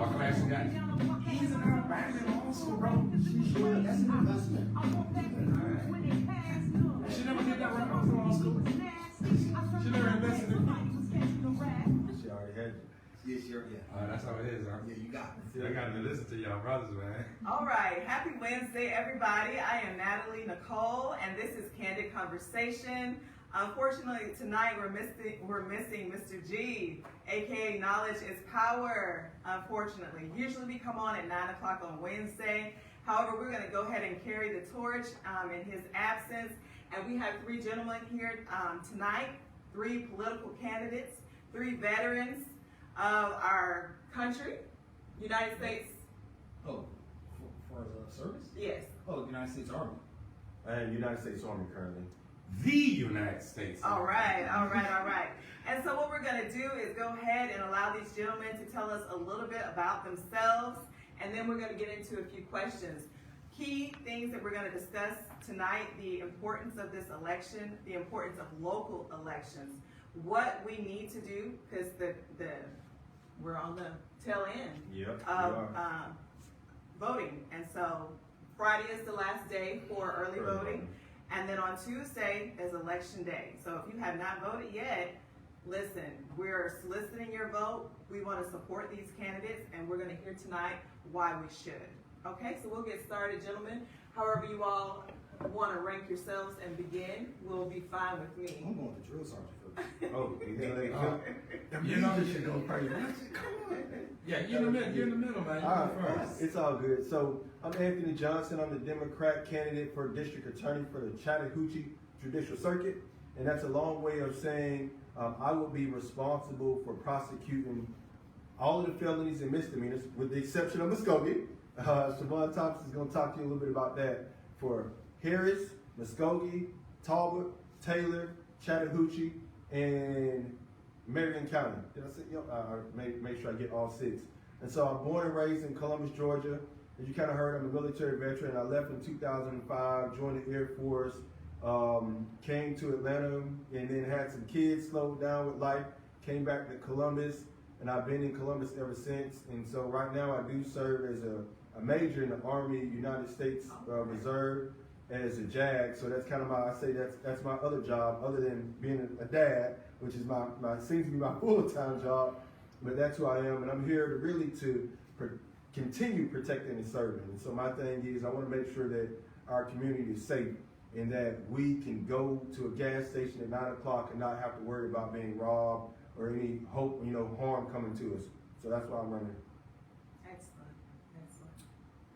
What class you got? He's an environment also, bro. That's an investment. She never did that right after law school. She never invested in me. She already had you. Yes, yeah. That's how it is, huh? Yeah, you got it. I gotta listen to y'all brothers, man. All right, happy Wednesday, everybody. I am Natalie Nicole, and this is Candid Conversation. Unfortunately, tonight we're missing Mr. G, aka Knowledge is Power. Unfortunately, usually we come on at 9 o'clock on Wednesday. However, we're going to go ahead and carry the torch in his absence, and we have three gentlemen here tonight, three political candidates, three veterans of our country, United States. Oh, for service? Yes. Oh, United States Army. And United States Army currently. The United States. All right. And so what we're going to do is go ahead and allow these gentlemen to tell us a little bit about themselves, and then we're going to get into a few questions. Key things that we're going to discuss tonight: the importance of this election, the importance of local elections, what we need to do, because we're on the tail end of voting. And so Friday is the last day for early voting. And then on Tuesday is election day. So if you have not voted yet, listen, we're soliciting your vote. We want to support these candidates, and we're going to hear tonight why we should. Okay, so we'll get started, gentlemen. However you all want to rank yourselves and begin will be fine with me. I'm going to drill sergeant first. Oh, you didn't let it go? You know, should go first. Come on. yeah, you're in the middle, man. All You go right, first. it's all good. So I'm Anthony Johnson. I'm the Democrat candidate for district attorney for the Chattahoochee Judicial Circuit, and that's a long way of saying I will be responsible for prosecuting all of the felonies and misdemeanors, with the exception of Muskogee. Shevon Thompson is going to talk to you a little bit about that for Harris, Muskogee, Talbot, Taylor, Chattahoochee, and Marion County. Did I say? Yep. Make sure I get all 6. And so I'm born and raised in Columbus, Georgia. As you kind of heard, I'm a military veteran. I left in 2005, joined the Air Force, came to Atlanta, and then had some kids, slowed down with life, came back to Columbus, and I've been in Columbus ever since. And so right now I do serve as a major in the Army United States Reserve as a JAG. So that's kind of that's my other job, other than being a dad, which is my seems to be my full-time job. But that's who I am, and I'm here to really continue protecting and serving. And so my thing is, I want to make sure that our community is safe, and that we can go to a gas station at 9 o'clock and not have to worry about being robbed or any harm coming to us. So that's why I'm running. Excellent.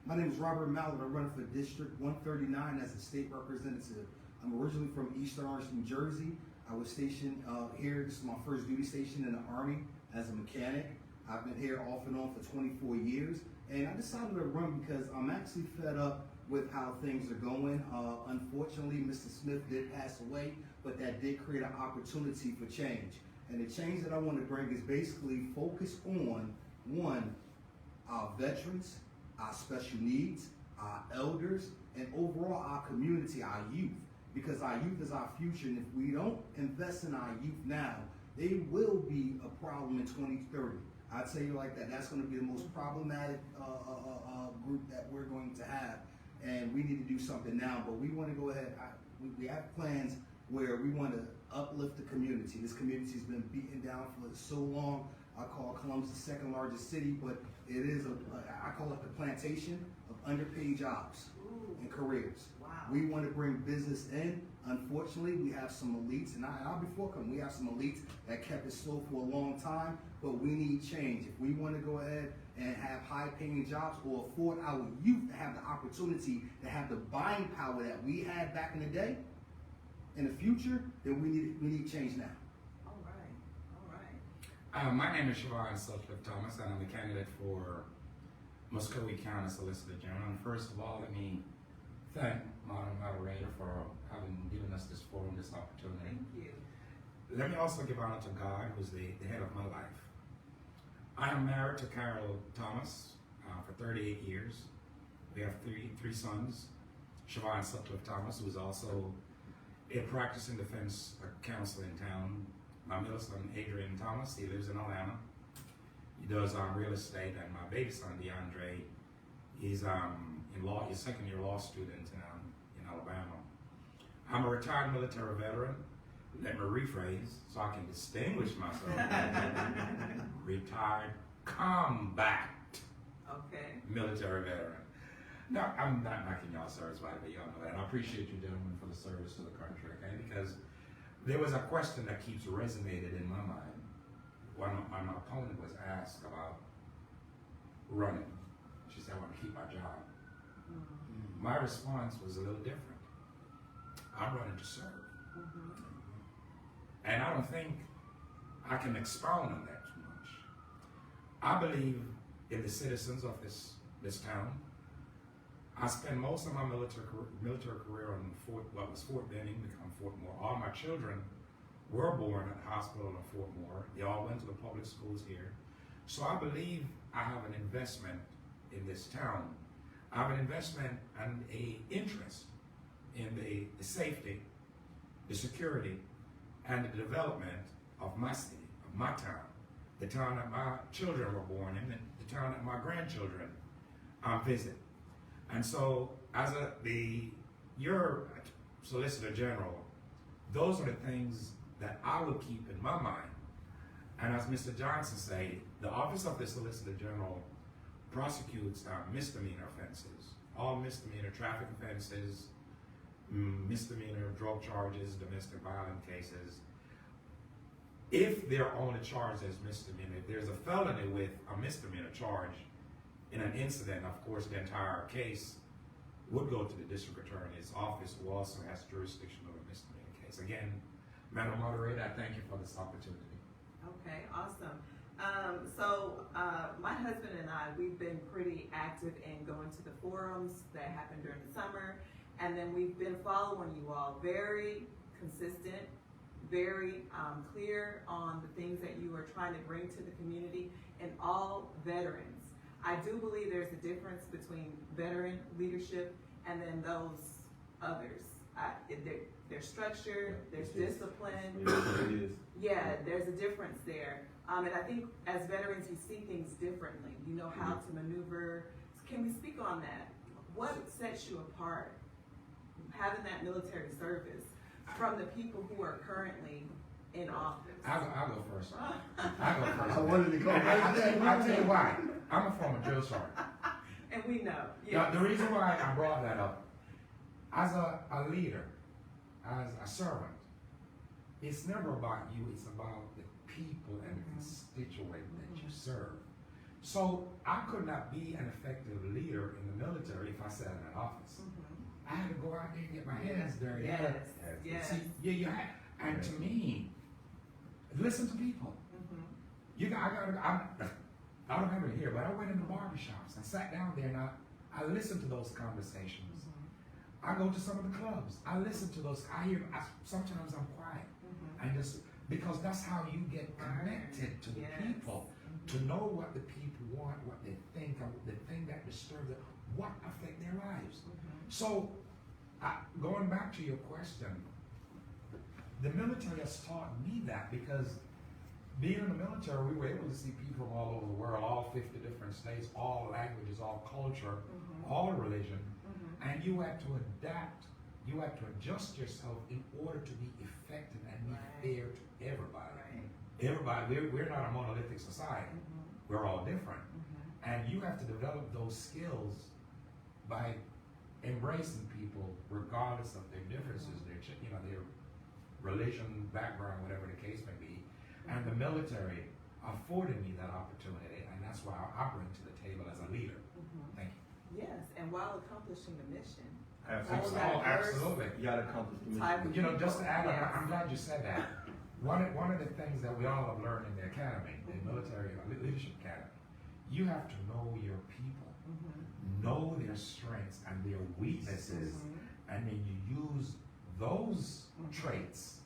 My name is Robert Mallard. I run for District 139 as a state representative. I'm originally from East Orange, New Jersey. I was stationed here. This is my first duty station in the Army as a mechanic. I've been here off and on for 24 years. And I decided to run because I'm actually fed up with how things are going. Unfortunately, Mr. Smith did pass away, but that did create an opportunity for change. And the change that I want to bring is basically focus on, one, our veterans, our special needs, our elders, and overall our community, our youth. Because our youth is our future, and if we don't invest in our youth now, they will be a problem in 2030. I'd say you like that. That's going to be the most problematic group that we're going to have, and we need to do something now. But we want to go ahead. We have plans where we want to uplift the community. This community has been beaten down for so long. I call Columbus the second largest city, but it is I call it the plantation of underpaid jobs and careers. Wow. We want to bring business in. Unfortunately, we have some elites, and I'll be forthcoming. We have some elites that kept it slow for a long time, but we need change. If we want to go ahead and have high-paying jobs or afford our youth to have the opportunity to have the buying power that we had back in the day, in the future, then we need change now. All right. My name is Shevon Sutcliffe Thomas, and I'm the candidate for Muskogee County Solicitor General. And first of all, let me thank moderator for having given us this forum, this opportunity. Thank you. Let me also give honor to God, who's the head of my life. I am married to Carol Thomas for 38 years. We have three sons. Shevon Sutcliffe Thomas, who is also a practicing defense counsel in town. My middle son, Adrian Thomas, he lives in Atlanta. He does real estate, and my baby son DeAndre, he's in law. He's a second-year law student in Alabama. I'm a retired military veteran. Let me rephrase so I can distinguish myself. Retired combat military veteran. No, I'm not knocking y'all service, by the way, y'all know that. And I appreciate you gentlemen for the service to the country, okay? Because there was a question that keeps resonated in my mind when my opponent was asked about running. She said, I want to keep my job. My response was a little different. I'm running to serve. And I don't think I can expound on that too much. I believe in the citizens of this town. I spent most of my military career on what was Fort Benning, become Fort Moore. All my children were born at the hospital in Fort Moore. They all went to the public schools here. So I believe I have an investment in this town. I have an investment and an interest in the safety, the security, and the development of my city, of my town, the town that my children were born in, and the town that my grandchildren visit. And so, as your Solicitor General, those are the things that I would keep in my mind. And as Mr. Johnson said, the Office of the Solicitor General prosecutes misdemeanor offenses, all misdemeanor traffic offenses, misdemeanor drug charges, domestic violence cases. If they're only charged as misdemeanor, if there's a felony with a misdemeanor charge in an incident, of course, the entire case would go to the district attorney's office, who also has jurisdiction over a misdemeanor case. Again, Madam Moderator, I thank you for this opportunity. Okay, awesome. My husband and I, we've been pretty active in going to the forums that happen during the summer, and then we've been following you all, very consistent, very clear on the things that you are trying to bring to the community, and all veterans. I do believe there's a difference between veteran leadership and then those others. There's structure, there's discipline. Yeah, there's a difference there. And I think as veterans, you see things differently. You know how to maneuver. Can we speak on that? What sets you apart, having that military service, from the people who are currently in office? I'll go first. I'll go first. I wanted to go. I'll tell you why. I'm a former drill sergeant. And we know. Now, the reason why I brought that up, as a leader, as a servant, it's never about you, it's about the people and the constituent that you serve. So I could not be an effective leader in the military if I sat in an office. I had to go out there and get my hands dirty. Yes. See, you had, and to me, listen to people. I don't have it here, but I went into barbershops. I sat down there and I listened to those conversations. I go to some of the clubs. I listen to those. Sometimes I'm quiet. And just because that's how you get connected to the people, to know what the people want, what they think, the thing that disturbs them, what affect their lives. So, going back to your question, the military has taught me that, because being in the military, we were able to see people from all over the world, all 50 different states, all languages, all culture, all religion, and you had to adapt, you had to adjust yourself in order to be effective and be fair to everybody. Everybody, we're not a monolithic society. We're all different. And you have to develop those skills by embracing people regardless of their differences, their religion, background, whatever the case may be. And the military afforded me that opportunity, and that's why I bring to the table as a leader. Thank you. Yes, and while accomplishing the mission. Absolutely. You got to accomplish the mission. Just to add, I'm glad you said that. One of the things that we all have learned in the academy, the military leadership academy, you have to know your people, know their strengths and their weaknesses, and then you use those traits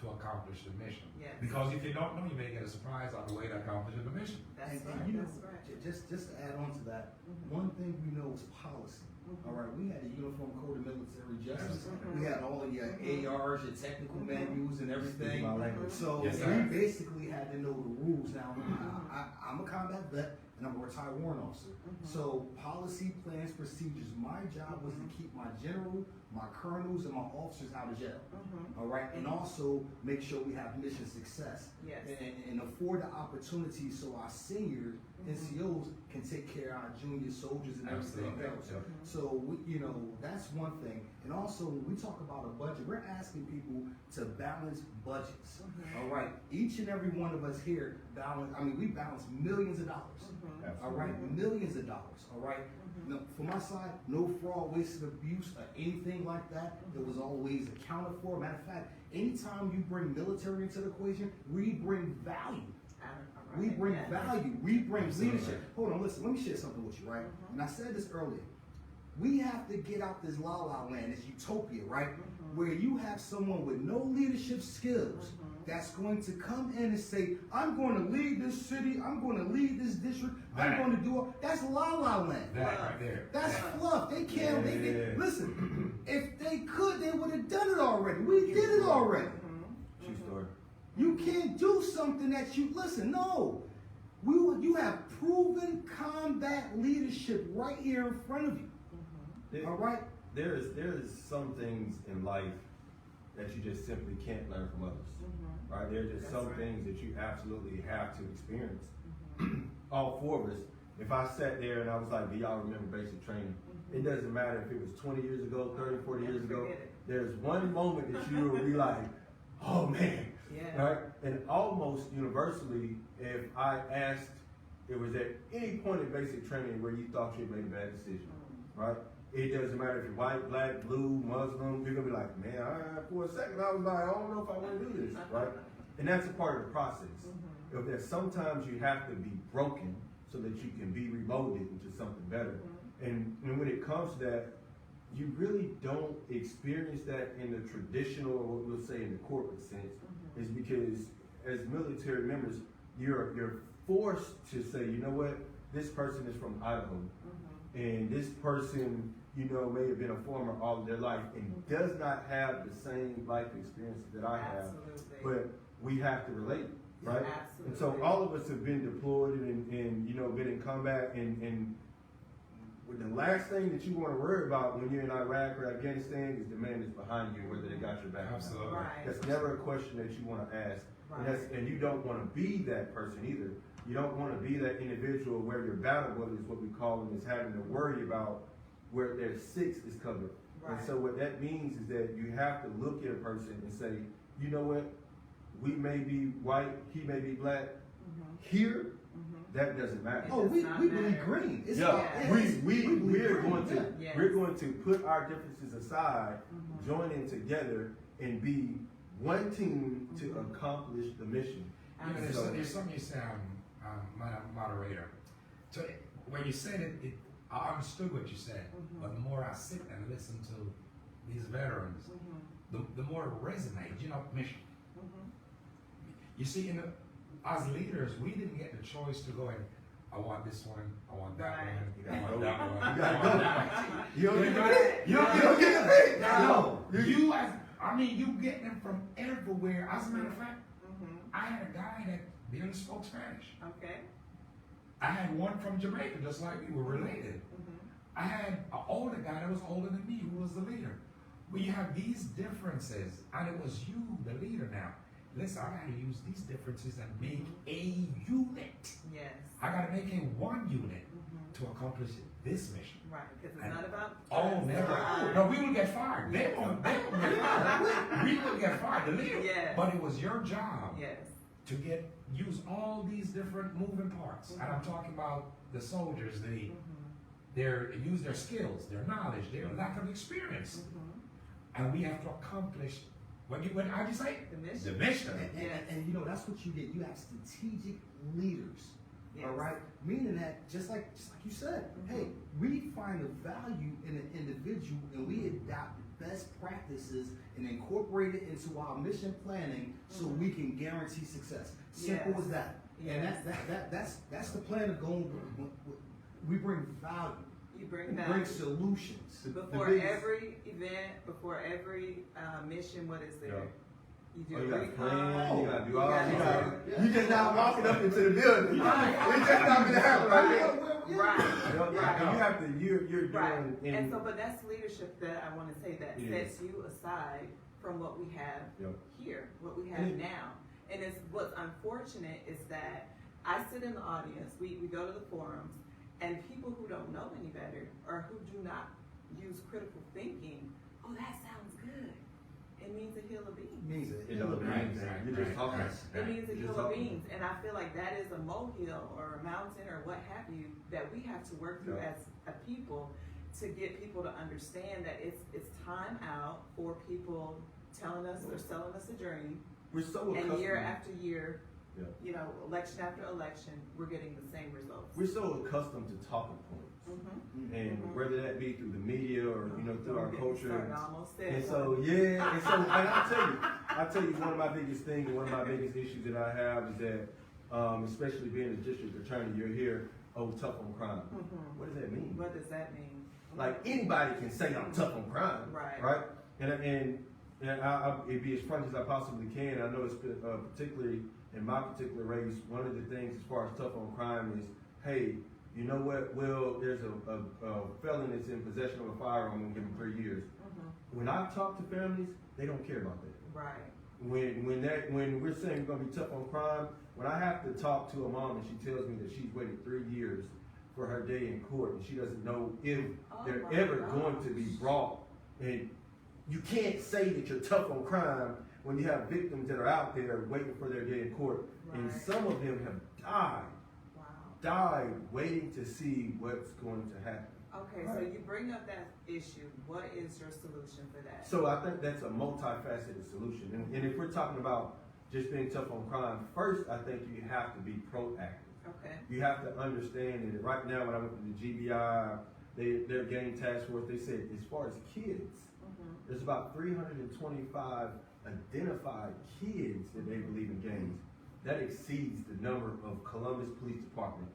to accomplish the mission. Because if you don't know, you may get a surprise on the way to accomplishing the mission. That's right. Just to add on to that, one thing we know is policy. All right, we had the Uniform Code of Military Justice. We had all of your ARs, your technical manuals, and everything. So we basically had to know the rules. Now, I I'm a combat vet and I'm a retired warrant officer. So policy, plans, procedures. My job was to keep my general, my colonels, and my officers out of jail. All right, and also make sure we have mission success. Yes. And afford the opportunity so our seniors, NCOs, can take care of our junior soldiers and everything Absolutely. else. So that's one thing. And also, when we talk about a budget, we're asking people to balance budgets. All right, each and every one of us here we balance millions of dollars. All right, millions of dollars. All right. No, for my side, no fraud, wasted abuse, or anything like that. It was always accounted for. Matter of fact, anytime you bring military into the equation, we bring value. We bring value. We bring leadership. Hold on, listen. Let me share something with you, right? And I said this earlier. We have to get out this la-la land, this utopia, right? Where you have someone with no leadership skills that's going to come in and say, I'm going to lead this city, I'm going to lead this district, I'm going to do it. That's la-la land. That right there. That's fluff. They can't. Listen, if they could, they would have done it already. We did it already. True story. You can't do something that no. You have proven combat leadership right here in front of you. All right? There is some things in life that you just simply can't learn from others. Right? There are just some things that you absolutely have to experience. All four of us, if I sat there and I was like, do y'all remember basic training? It doesn't matter if it was 20 years ago, 30, 40 years ago. There's one moment that you will be like, oh man. Right? And almost universally, if I asked, it was at any point in basic training where you thought you had made a bad decision. Right? It doesn't matter if you're white, black, blue, Muslim, you're gonna be like, man, for a second I was like, I don't know if I want to do this, right? And that's a part of the process. If there's sometimes you have to be broken so that you can be remolded into something better. And when it comes to that, you really don't experience that in the traditional, or what we'll say in the corporate sense, is because as military members, you're forced to say, you know what, this person is from Idaho, and this person, may have been a farmer all of their life and does not have the same life experience that I have. But we have to relate, right? And so all of us have been deployed and been in combat, and the last thing that you want to worry about when you're in Iraq or Afghanistan is the man that's behind you, whether they got your back or Absolutely. not. That's never a question that you want to ask. And you don't want to be that person either. You don't want to be that individual where your battle buddy is what we call them, is having to worry about where their six is covered. And so what that means is that you have to look at a person and say, you know what, we may be white, he may be black. Here, that doesn't matter. Oh, we believe green. We're going to put our differences aside, join in together, and be one team to accomplish the mission. There's something you said, moderator. So when you said it, I understood what you said, but the more I sit and listen to these veterans, the more it resonates. Mission. You see, as leaders, we didn't get the choice to go and I want this one, I want that one, I want that one, I want that one. You don't get the pick. No. You get them from everywhere. As a matter of fact, I had a guy that barely spoke Spanish. Okay. I had one from Jamaica, just like we were related. I had an older guy that was older than me who was the leader. But you have these differences, and it was you, the leader now. Listen, I gotta use these differences and make a unit. Yes. I gotta make a one unit to accomplish this mission. Right, because it's not about. Oh, never. No, we would get fired. They won't get fired. We would get fired, the leader. Yes. But it was your job. Yes. To use all these different moving parts. And I'm talking about the soldiers, use their skills, their knowledge, their lack of experience. And we have to accomplish how'd you say? The mission. And that's what you get. You have strategic leaders. Yes. All right? Meaning that, just like you said, hey, we find a value in an individual and we adopt best practices and incorporate it into our mission planning so we can guarantee success. Simple as that. Yes. And that's the plan of going. We bring value. You bring we value. bring solutions. Before every event, before every mission, what is there? You do Oh, you gotta recon. plan, you gotta do all gotta that. do- You just not walking up into the building. Right. It's just not gonna happen right there. Right. Right. And you have to, you're Right. doing, And so, but that's leadership that I want to say that It sets you aside from what we have Yep. here, what we have And now. And it's what's unfortunate is that I sit in the audience, we go to the forums, and people who don't know any better or who do not use critical thinking, oh, that sounds good. It means a hill of beans. Means it. You know, you're just talking. It means a Just hill of talking. beans, and I feel like that is a molehill or a mountain or what have you that we have to work through Yeah. as a people to get people to understand that it's time out for people telling us or selling us a dream, We're so and year accustomed, after year, Yeah. you know, election after election, we're getting the same results. we're so accustomed to talking points. Mm-hmm. And Mhm. whether that be through the media or, you know, through our culture. I almost said And so, yeah, and so, and I'll tell you, one of my biggest things and one of my biggest issues that I have is that, especially being a district attorney, you're here, oh, tough on crime. Mhm. What does that mean? What does that mean? Like, anybody can say I'm tough on crime. Right. Right? And I'll be as frank as I possibly can. I know it's particularly in my particular race, one of the things as far as tough on crime is, hey, you know what? Well, there's a felon that's in possession of a firearm, I'm gonna give him 3 years. Mhm. When I talk to families, they don't care about that. Right. When we're saying we're gonna be tough on crime, when I have to talk to a mom and she tells me that she's waited 3 years for her day in court and she doesn't know if Oh they're my ever gosh. going to be brought, and you can't say that you're tough on crime when you have victims that are out there waiting for their day in court, and Right. some of them have Wow. died waiting to see what's going to happen. Okay, so you bring up that issue. What is your solution for that? So I think that's a multifaceted solution. And if we're talking about just being tough on crime, first I think you have to be proactive. Okay. You have to understand that right now when I went to the GBI, their gang task force, they said as far as kids, Mhm. there's about 325 identified kids that they believe in gangs. That exceeds the number of Columbus Police Department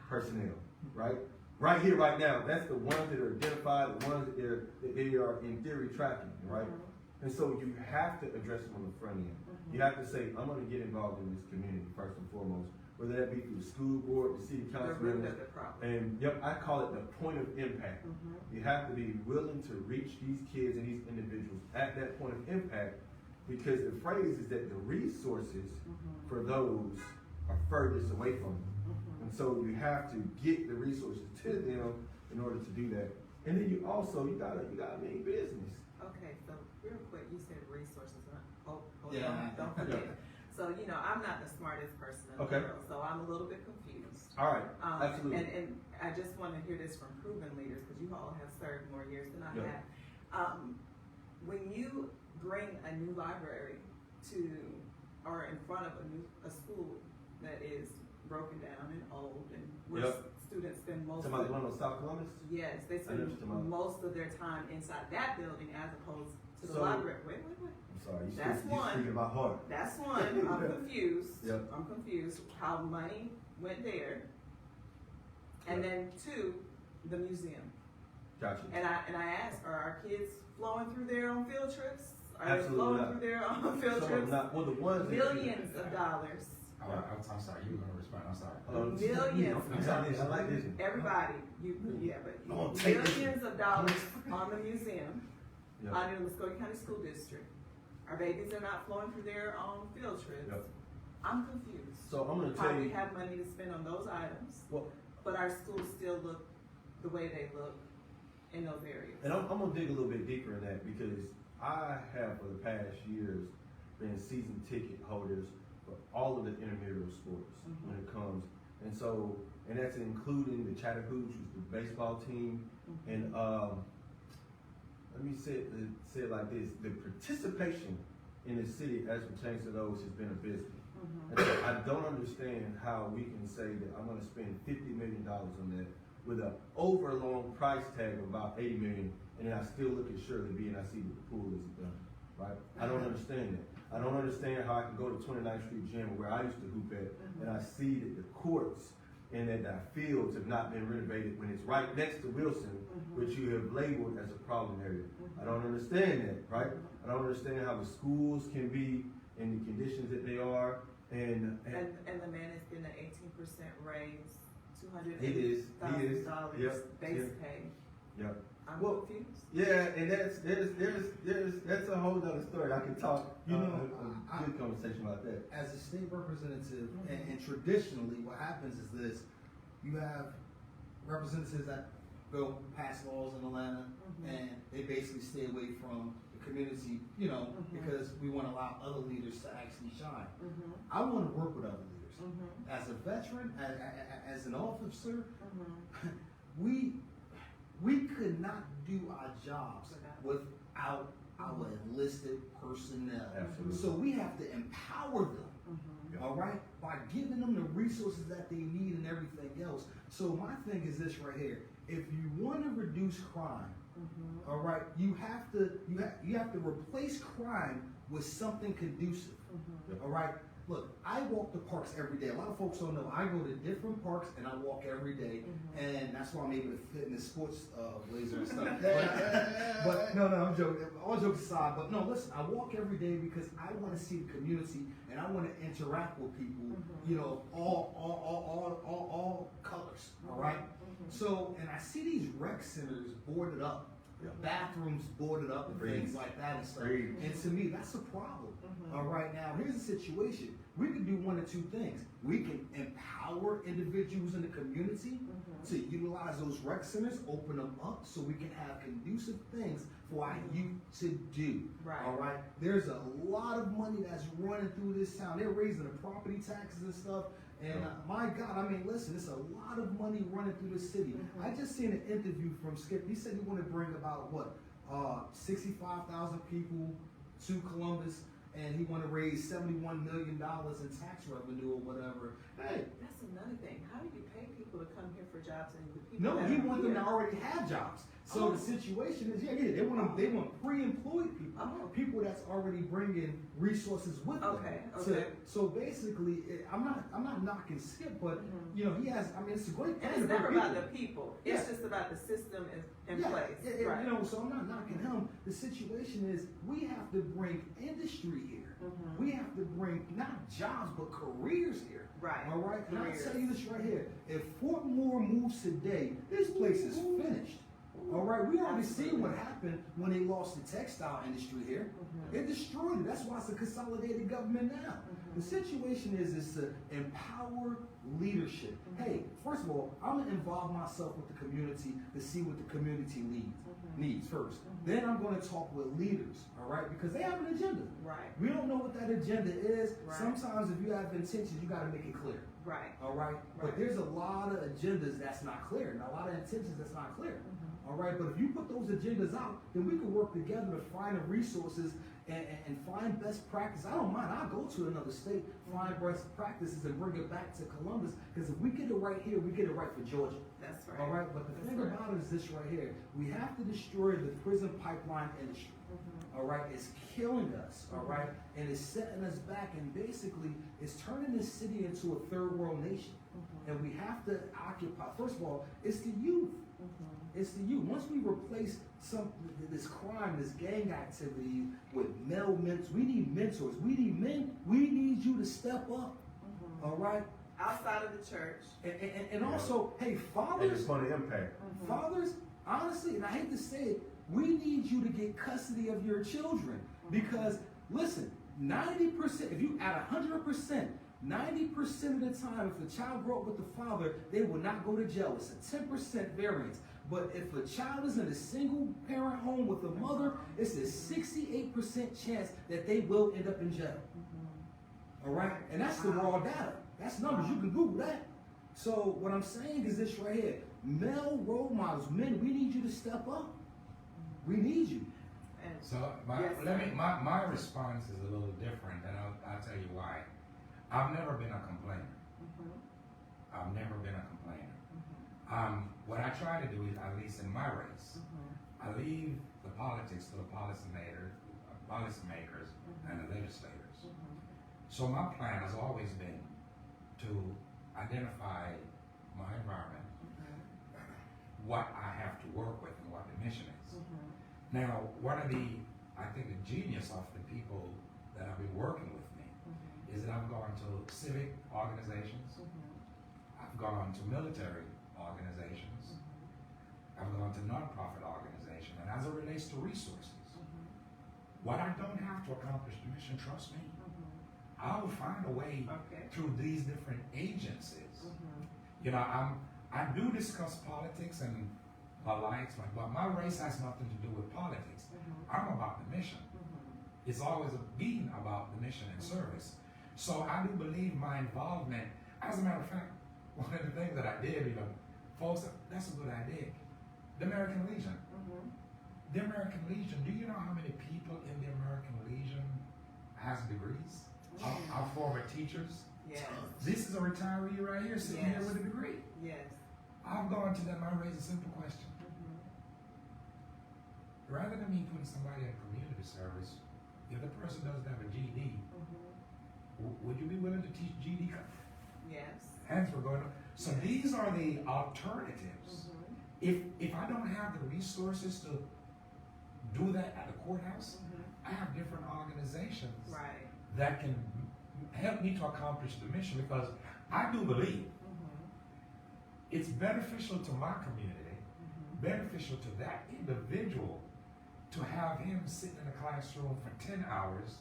personnel, right? Right here, right now, that's the ones that are identified, the ones that they are in theory tracking, right? Mhm. And so you have to address them on the front end. Mhm. You have to say, I'm gonna get involved in this community first and foremost, whether that be through the school board, the city The council root members, of the problem. and yep, I call it the point of impact. Mhm. You have to be willing to reach these kids and these individuals at that point of impact, because the phrase is that the resources Mhm. for those are furthest away from them. Mhm. And so you have to get the resources to them in order to do that. And then you gotta mean business. Okay, so real quick, you said resources, huh? Hold Yeah. on, don't forget. So, you know, I'm not the smartest person in the Okay. world, so I'm a little bit confused. All right, absolutely. And I just want to hear this from proven leaders, because you all have served more years than I Yeah. have. When you bring a new library to, or in front of a school that is broken down and old, and where Yep. students spend most Somebody of one on South Columbus? yes, they I know what you're talking spend about. most of their time inside that building as opposed to the So- library. Wait. I'm sorry, you That's speak, one. you speaking about heart. That's one. I'm confused. Yep. I'm confused how money went there. And then two, the museum. Gotcha. And I asked, are our kids flowing through there on field trips? Are they Absolutely flowing not. through there on field Some are trips? not, well, the ones that. Millions of dollars. I'm sorry, you were gonna respond, I'm sorry. Millions. I'm sorry, I like this one. Everybody, I'm gonna take this. millions of dollars on the museum Yep. under the Muskogee County School District. Our babies are not flowing through there on field trips. Yep. I'm confused. So I'm gonna How tell we you, have money to spend on those items, well, but our schools still look the way they look in those areas. and I'm gonna dig a little bit deeper in that, because I have for the past years been season ticket holders for all of the intramural sports Mhm. when it comes. And so, and that's including the Chattahoochee, the baseball team, Mhm. and let me say it like this: the participation in the city as pertains to those has been abysmal. Mhm. And so I don't understand how we can say that I'm gonna spend $50 million on that with an overlong price tag of about $80 million, and then I still look at Shirley B and I see that the pool isn't done, right? I don't understand that. I don't understand how I can go to 29th Street Gym where I used to hoop at, and I see that the courts and that fields have not been renovated when it's right next to Wilson, which you have labeled as a problem area. I don't understand that, right? I don't understand how the schools can be in the conditions that they are, and the man has been an 18% raise, He is. $280,000 Yep. base Yep. pay. yeah. I'm Well, confused. Yeah, and that's a whole other story. I can talk You know, a good conversation about that. As a state representative, and traditionally what happens is this, you have representatives that go pass laws in Atlanta, and they basically stay away from the community, you know, because we want to allow other leaders to actually shine. I want to work with other leaders. As a veteran, as an officer, we could not do our jobs without our enlisted personnel. Absolutely. So we have to empower them. All right, by giving them the resources that they need and everything else. So my thing is this right here: if you want to reduce crime, all right, you have to replace crime with something conducive. All right. Look, I walk the parks every day. A lot of folks don't know. I go to different parks and I walk every day, and that's why I'm able to fit in the sports blazer and stuff. But no, I'm joking. All jokes aside, but no, listen. I walk every day because I want to see the community and I want to interact with people. You know, all colors. All right. So, and I see these rec centers boarded up. Bathrooms boarded up and things like that and stuff. And to me, that's a problem. All right, now here's the situation. We can do one of two things. We can empower individuals in the community to utilize those rec centers, open them up so we can have conducive things for our youth to do. Right. All right. There's a lot of money that's running through this town. They're raising the property taxes and stuff. And my God, I mean, listen, it's a lot of money running through the city. I just seen an interview from Skip. He said he wanted to bring about 65,000 people to Columbus, and he want to raise $71 million in tax revenue or whatever. Hey, That's another thing. How do you pay people to come here for jobs and the people no, that he are want them here? to already have jobs. So the situation is, they want pre-employed people, people that's already bringing resources with them. Okay. So basically, I'm not knocking Skip, but you know, he has. I mean, it's a great. And it's never about the people. It's just about the system in place. Right. You know, so I'm not knocking him. The situation is, we have to bring industry here. We have to bring not jobs but careers here. Right. All right. And I'll Careers. tell you this right here: if Fort Moore moves today, this place is finished. All right, we already seen what happened when they lost the textile industry here. It destroyed it. That's why it's a consolidated government now. The situation is to empower leadership. Hey, first of all, I'm gonna involve myself with the community to see what the community needs first. Then I'm gonna talk with leaders, all right, because they have an agenda. Right. We don't know what that agenda is. Right. Sometimes if you have intentions, you gotta make it clear. Right. All right. But there's a lot of agendas that's not clear, and a lot of intentions that's not clear. All right. But if you put those agendas out, then we can work together to find the resources and find best practice. I don't mind. I'll go to another state, find best practices, and bring it back to Columbus. Because if we get it right here, we get it right for Georgia. That's right. All right. But the thing about it is this right here: we have to destroy the prison pipeline industry. All right, it's killing us, all right, and it's setting us back, and basically it's turning this city into a third world nation. And we have to occupy. First of all, it's the youth. It's the youth. Once we replace this crime, this gang activity with male mentors, we need mentors. We need men. We need you to step up. All right. Outside of the church. And also, hey, fathers. It's going to impact. Fathers, honestly, and I hate to say it, we need you to get custody of your children because, listen, 90%, if you at 100%, 90% of the time, if a child grew up with the father, they will not go to jail. It's a 10% variance. But if a child is in a single parent home with a mother, it's a 68% chance that they will end up in jail. All right? And that's the raw data. That's numbers. You can Google that. So what I'm saying is this right here. Male role models, men, we need you to step up. We need you. So my response is a little different, and I'll tell you why. I've never been a complainer. I've never been a complainer. What I try to do is, at least in my race, I leave the politics to the policymakers and the legislators. So my plan has always been to identify my environment, what I have to work with, and what the mission is. Now, one of the, I think the genius of the people that have been working with me is that I've gone to civic organizations, I've gone to military organizations, I've gone to nonprofit organizations, and as it relates to resources, what I don't have to accomplish the mission, trust me, I will find a way through these different agencies. You know, I do discuss politics and my likes, but my race has nothing to do with politics. I'm about the mission. It's always been about the mission and service. So I do believe my involvement, as a matter of fact, one of the things that I did, you know, folks, that's a good idea. The American Legion. The American Legion, do you know how many people in the American Legion has degrees? Our former teachers? Yes. This is a retiree right here sitting here with a degree. Yes. I've gone to them, I raise a simple question. Rather than me putting somebody in community service, if the person doesn't have a GED, would you be willing to teach GED? Yes. Hands were going up. So these are the alternatives. If I don't have the resources to do that at the courthouse, I have different organizations that can help me to accomplish the mission, because I do believe it's beneficial to my community, beneficial to that individual to have him sitting in a classroom for 10 hours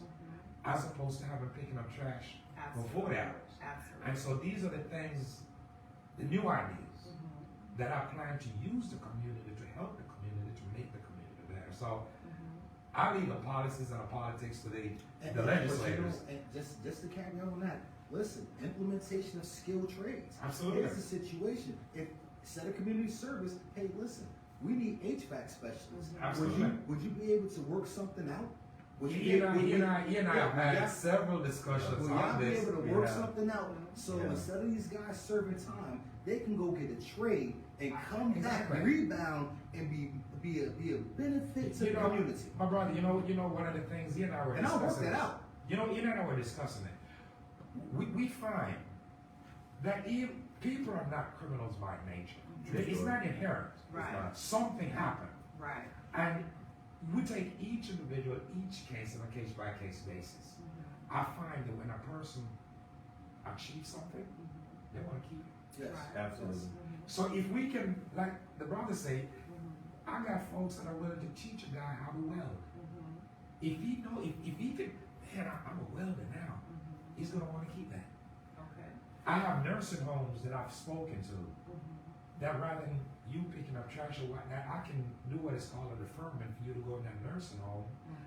as opposed to having picking up trash for 40 hours. Absolutely. And so these are the things, the new ideas that I plan to use the community to help the community to make the community better. So I leave the policies and the politics to the legislators. And just to carry on that, listen, implementation of skilled trades. Absolutely. Here's the situation. If instead of community service, hey, listen, we need HVAC specialists. Absolutely. Would you be able to work something out? Would You and I have had several discussions Would on y'all be this. able to work something out? So instead of these guys serving time, they can go get a trade and come back, rebound, and be a benefit to the community. My brother, you know one of the things you and I were And I'll discussing. work that out. You and I were discussing it. We find that people are not criminals by nature. It's not inherent. Right. Something happened. Right. And we take each individual, each case on a case-by-case basis. I find that when a person achieves something, they want to keep it. Yes, Absolutely. So if we can, like the brother say, I got folks that are willing to teach a guy how to weld. If he can, man, I'm a welder now, he's going to want to keep that. Okay. I have nursing homes that I've spoken to that rather than you picking up trash or whatnot, I can do what is called a deferment for you to go in that nursing home,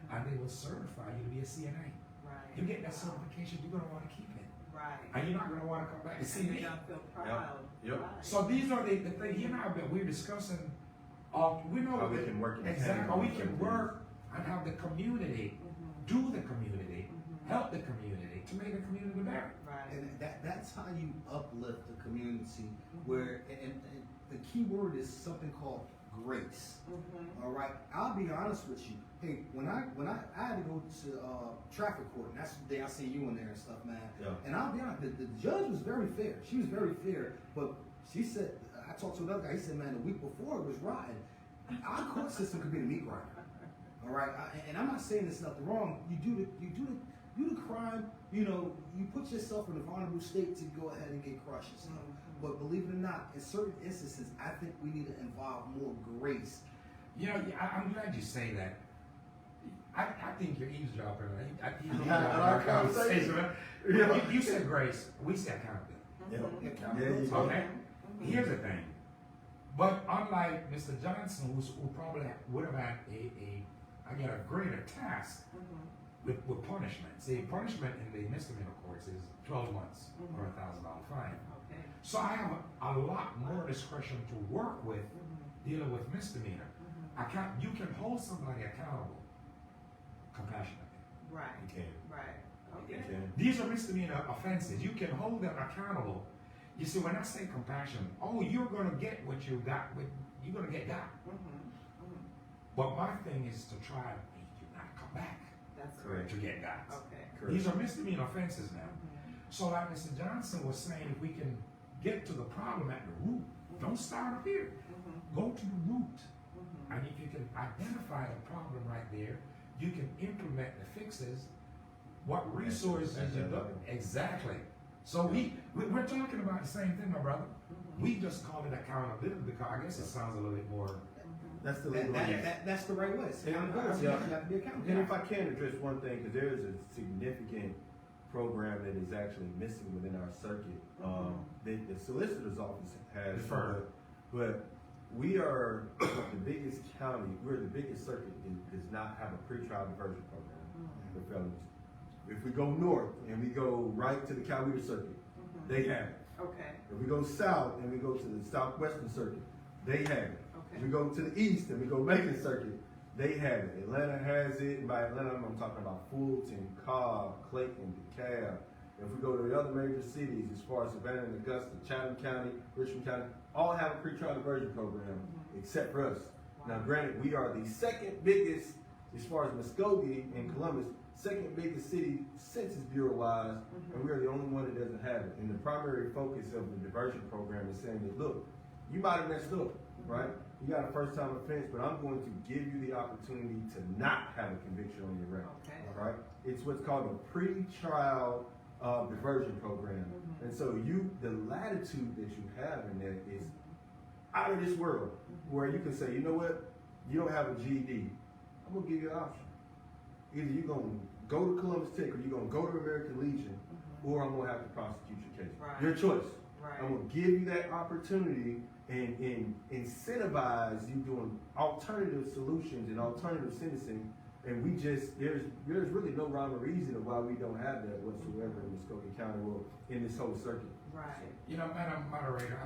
and they will certify you to be a CNA. Right. You get that certification, you're going to want to keep it. Right. And you're not going to want to come back and see And me. they don't feel proud. Yep. Right. So these are the things, you and I, that we're discussing. We know How we can work in exactly. tandem How we with can certain work and have the community do the community, help the community to make the community better. Right. And that's how you uplift the community. Where and the key word is something called grace. All right, I'll be honest with you. Hey, when I had to go to traffic court, and that's the day I seen you in there and stuff, man. Yeah. And I'll be honest, the judge was very fair. She was very fair, but she said, I talked to another guy. He said, man, the week before it was rotten. Our court system could be the meat grinder. All right, and I'm not saying there's nothing wrong. You do the crime. You know, you put yourself in a vulnerable state to go ahead and get crushed and stuff. But believe it or not, in certain instances, I think we need to involve more grace. You know, I'm glad you say that. I think you're eavesdropping. I think you're our conversation. You said grace. We said accountability. Yeah. Okay. Here's the thing. But unlike Mr. Johnson, who probably would have had a greater task with punishment. See, punishment in the misdemeanor courts is 12 months or $1,000 fine. Okay. So I have a lot more discretion to work with dealing with misdemeanor. You can hold somebody accountable compassionately. Right. You can. Right. You Okay. can. These are misdemeanor offenses. You can hold them accountable. You see, when I say compassion, you're going to get what you got. You're going to get got. But my thing is to try to make you not come back That's Correct. to get got. Okay. Correct. These are misdemeanor offenses now. So like Mr. Johnson was saying, if we can get to the problem at the root. Don't start up here. Go to the root. And if you can identify the problem right there, you can implement the fixes. What resources you got? Exactly. So we're talking about the same thing, my brother. We just call it accountability because I guess it sounds a little bit more. That's the legal That's the right way. It's accountability. Yeah. You have to be accountable. And if I can address one thing, because there is a significant program that is actually missing within our circuit. The solicitor's office has, Deferred. but we are the biggest county. We're the biggest circuit that does not have a pretrial diversion program for felons. If we go north and we go right to the Coweta circuit, they have it. Okay. If we go south and we go to the southwestern circuit, they have it. Okay. If we go to the east and we go Macon circuit, they have it. Atlanta has it, and by Atlanta I'm talking about Fulton, Cobb, Clayton, DeKalb. If we go to the other major cities, as far as Savannah and Augusta, Chatham County, Richmond County, all have a pretrial diversion program except for us. Now, granted, we are the second biggest, as far as Muskogee and Columbus, second biggest city Census Bureau wise, and we are the only one that doesn't have it. And the primary focus of the diversion program is saying that, look, you might have messed up, right? You got a first time offense, but I'm going to give you the opportunity to not have a conviction on your record, all right? It's what's called a pre-trial diversion program. And so the latitude that you have in that is out of this world, where you can say, you know what, you don't have a GED, I'm gonna give you an option. Either you're gonna go to Columbus Tech or you're gonna go to American Legion, or I'm gonna have to prosecute your case. Right. Your choice. Right. I'm gonna give you that opportunity and incentivize you doing alternative solutions and alternative sentencing. And we just, there's really no rhyme or reason of why we don't have that whatsoever in Muskogee County or in this whole circuit. Right. You know, Madam Moderator,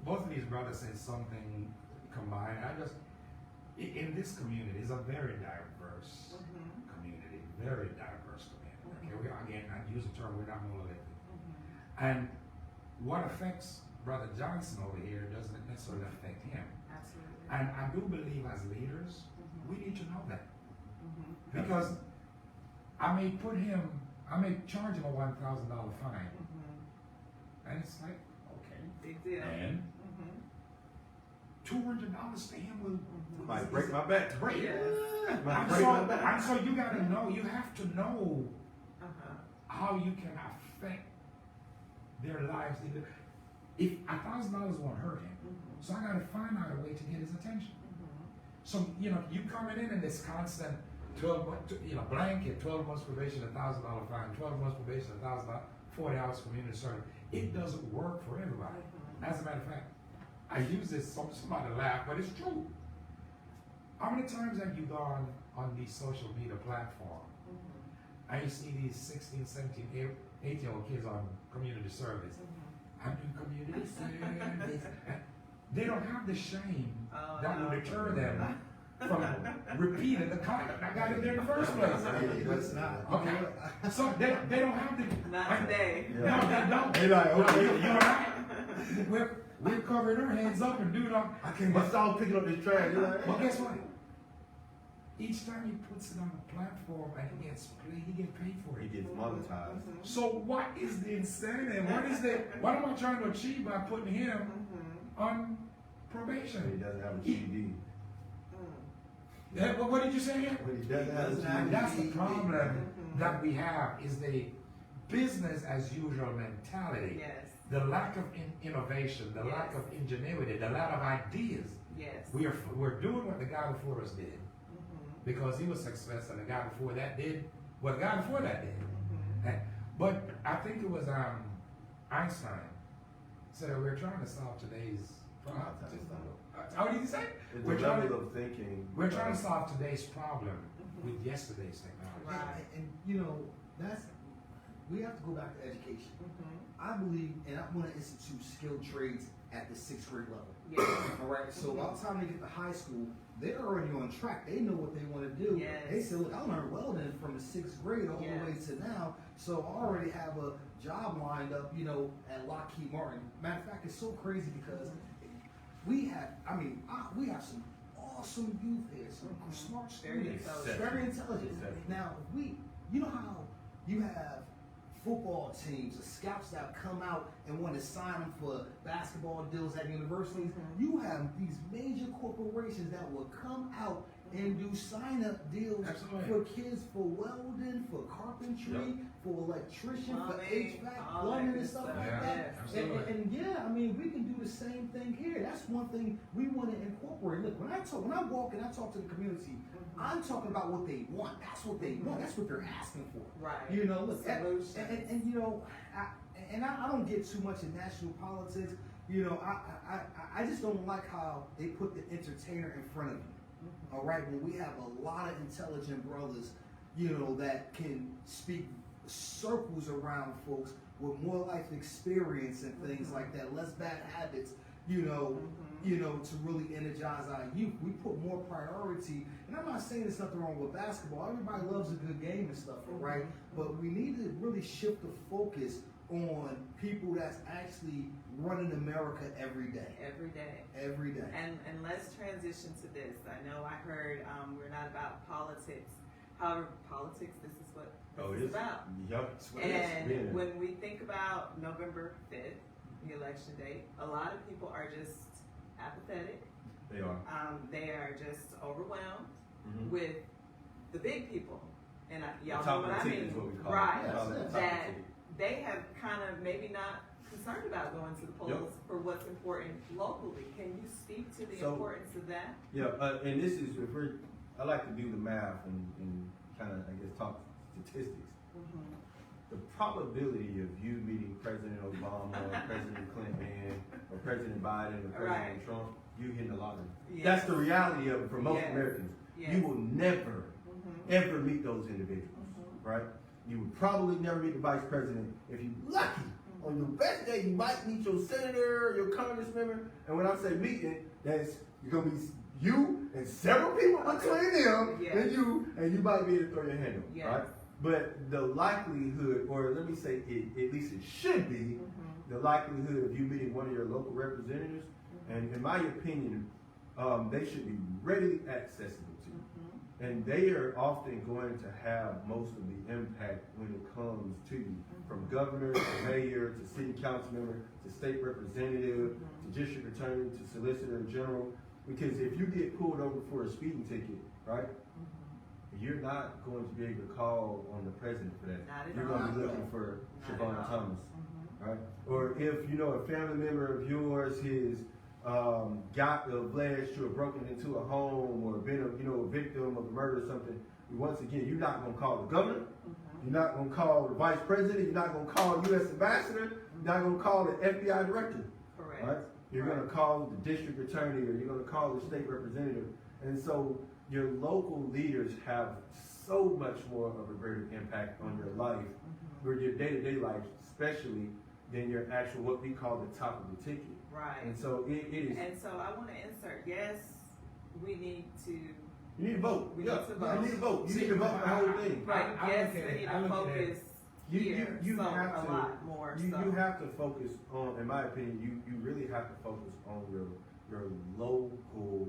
both of these brothers said something combined. In this community, it's a very diverse community, very diverse community. Okay, again, I use the term, we're not monolithic. And what affects Brother Johnson over here doesn't necessarily affect him. Absolutely. And I do believe as leaders, we need to know that. Because I may charge him a $1,000 fine. And it's like, okay. Big deal. And $200 to him will Might break my back. break. Yes. Might break my back. And so you gotta know, you have to know how you can affect their lives. If $1,000 won't hurt him, so I gotta find out a way to get his attention. So, you know, you coming in this constant 12 months, blanket, 12 months probation, $1,000 fine, 12 months probation, $1,000, 40 hours community service. It doesn't work for everybody. As a matter of fact, I use this, somebody laugh, but it's true. How many times have you gone on these social media platforms and you see these 16, 17, 18-year-old kids on community service? I'm doing community service. They don't have the shame that will deter them from repeating the conduct that got in there in the first place. It's not. Okay. So they don't have the. Not today. No, they don't. They like, okay. You're right. We're covering our hands up and doing all. I can't just stop picking up this trash. But guess what? Each time he puts it on the platform and it gets played, he gets paid for He it. gets monetized. So what is the incentive? What am I trying to achieve by putting him on probation? He doesn't have a GED. Yeah, but what did you say here? When he doesn't have a doesn't have GED. That's the problem that we have, is the business as usual mentality. Yes. The lack of innovation, the lack of ingenuity, the lack of ideas. Yes. We're doing what the guy before us did because he was successful, and the guy before that did what the guy before that did. But I think it was Einstein said we're trying to solve today's problem. How did he say? It's We're a trying level to, of thinking. we're trying to solve today's problem with yesterday's technology. Right. And you know, we have to go back to education. I believe, and I want to institute skilled trades at the 6th grade level. Yes. All right. So by the time they get to high school, they're already on track. They know what they want to do. Yes. They say, look, I learned welding from the 6th grade all the way to now, so I already have a job lined up, at Lockheed Martin. Matter of fact, it's so crazy because we have some awesome youth here, some smart Very students, intelligent. very intelligent. Now, how you have football teams, the scouts that have come out and want to sign them for basketball deals at universities. You have these major corporations that will come out and do sign-up deals Absolutely. for kids for welding, for carpentry, for electrician, for Plumbing, HVAC, all plumbing that and stuff good like stuff. that. Yes. Absolutely. And yeah, I mean, we can do the same thing here. That's one thing we want to incorporate. Look, when I walk and I talk to the community, I'm talking about what they want. That's what they want. That's what they're asking for. Right. You know, look, Solutions. and you know, I don't get too much in national politics. You know, I just don't like how they put the entertainer in front of you. All right, when we have a lot of intelligent brothers, you know, that can speak circles around folks with more life experience and things like that, less bad habits, you know, to really energize our youth. We put more priority, and I'm not saying there's nothing wrong with basketball. Everybody loves a good game and stuff, all right? But we need to really shift the focus on people that's actually running America every day. Every day. Every day. And let's transition to this. I know I heard we're not about politics. However, politics, this is what this is about. Yup. And when we think about November 5th, the election date, a lot of people are just apathetic. They are. They are just overwhelmed with the big people. And y'all The top know what of the I ticket mean. is what we call Right. it. We call it the top of the That ticket. they have kind of maybe not concerned about going to the polls for what's important locally. Can you speak to the importance of that? Yeah, and this is, I like to do the math and kind of, I guess, talk statistics. The probability of you meeting President Obama, or President Clinton, or President Biden, or President Trump, you hitting the lottery. Yes. That's the reality of it for most Yes. Americans. Yes. You will never, ever meet those individuals, right? You would probably never meet the vice president. If you're lucky, on your best day, you might meet your senator, your congressmember. And when I say meeting, that's you're gonna be you and several people between them and you might be able to throw your hand up, right? But the likelihood, or let me say, at least it should be, the likelihood of you meeting one of your local representatives, and in my opinion, they should be readily accessible to you. And they are often going to have most of the impact when it comes to you, from governor to mayor to city council member to state representative to district attorney to solicitor general. Because if you get pulled over for a speeding ticket, right, you're not going to be able to call on the president for that. You're going to be looking for Shevon Thomas, right? Or if you know a family member of yours has got the blast or broken into a home or been a victim of a murder or something, once again, you're not going to call the governor, you're not going to call the vice president, you're not going to call the U.S. ambassador, you're not going to call the FBI director, right? You're going to call the district attorney or you're going to call the state representative. And so your local leaders have so much more of a greater impact on your life, or your day-to-day life, especially than your actual, what we call the top of the ticket. Right. And so it is. And so I want to insert, yes, we need to. You need to vote. We need to vote. You need to vote. You need to vote the whole thing. Right. I Yes, look at we it- need I to look at focus here. You so have a to, lot more. you have to focus on, in my opinion, you really have to focus on your local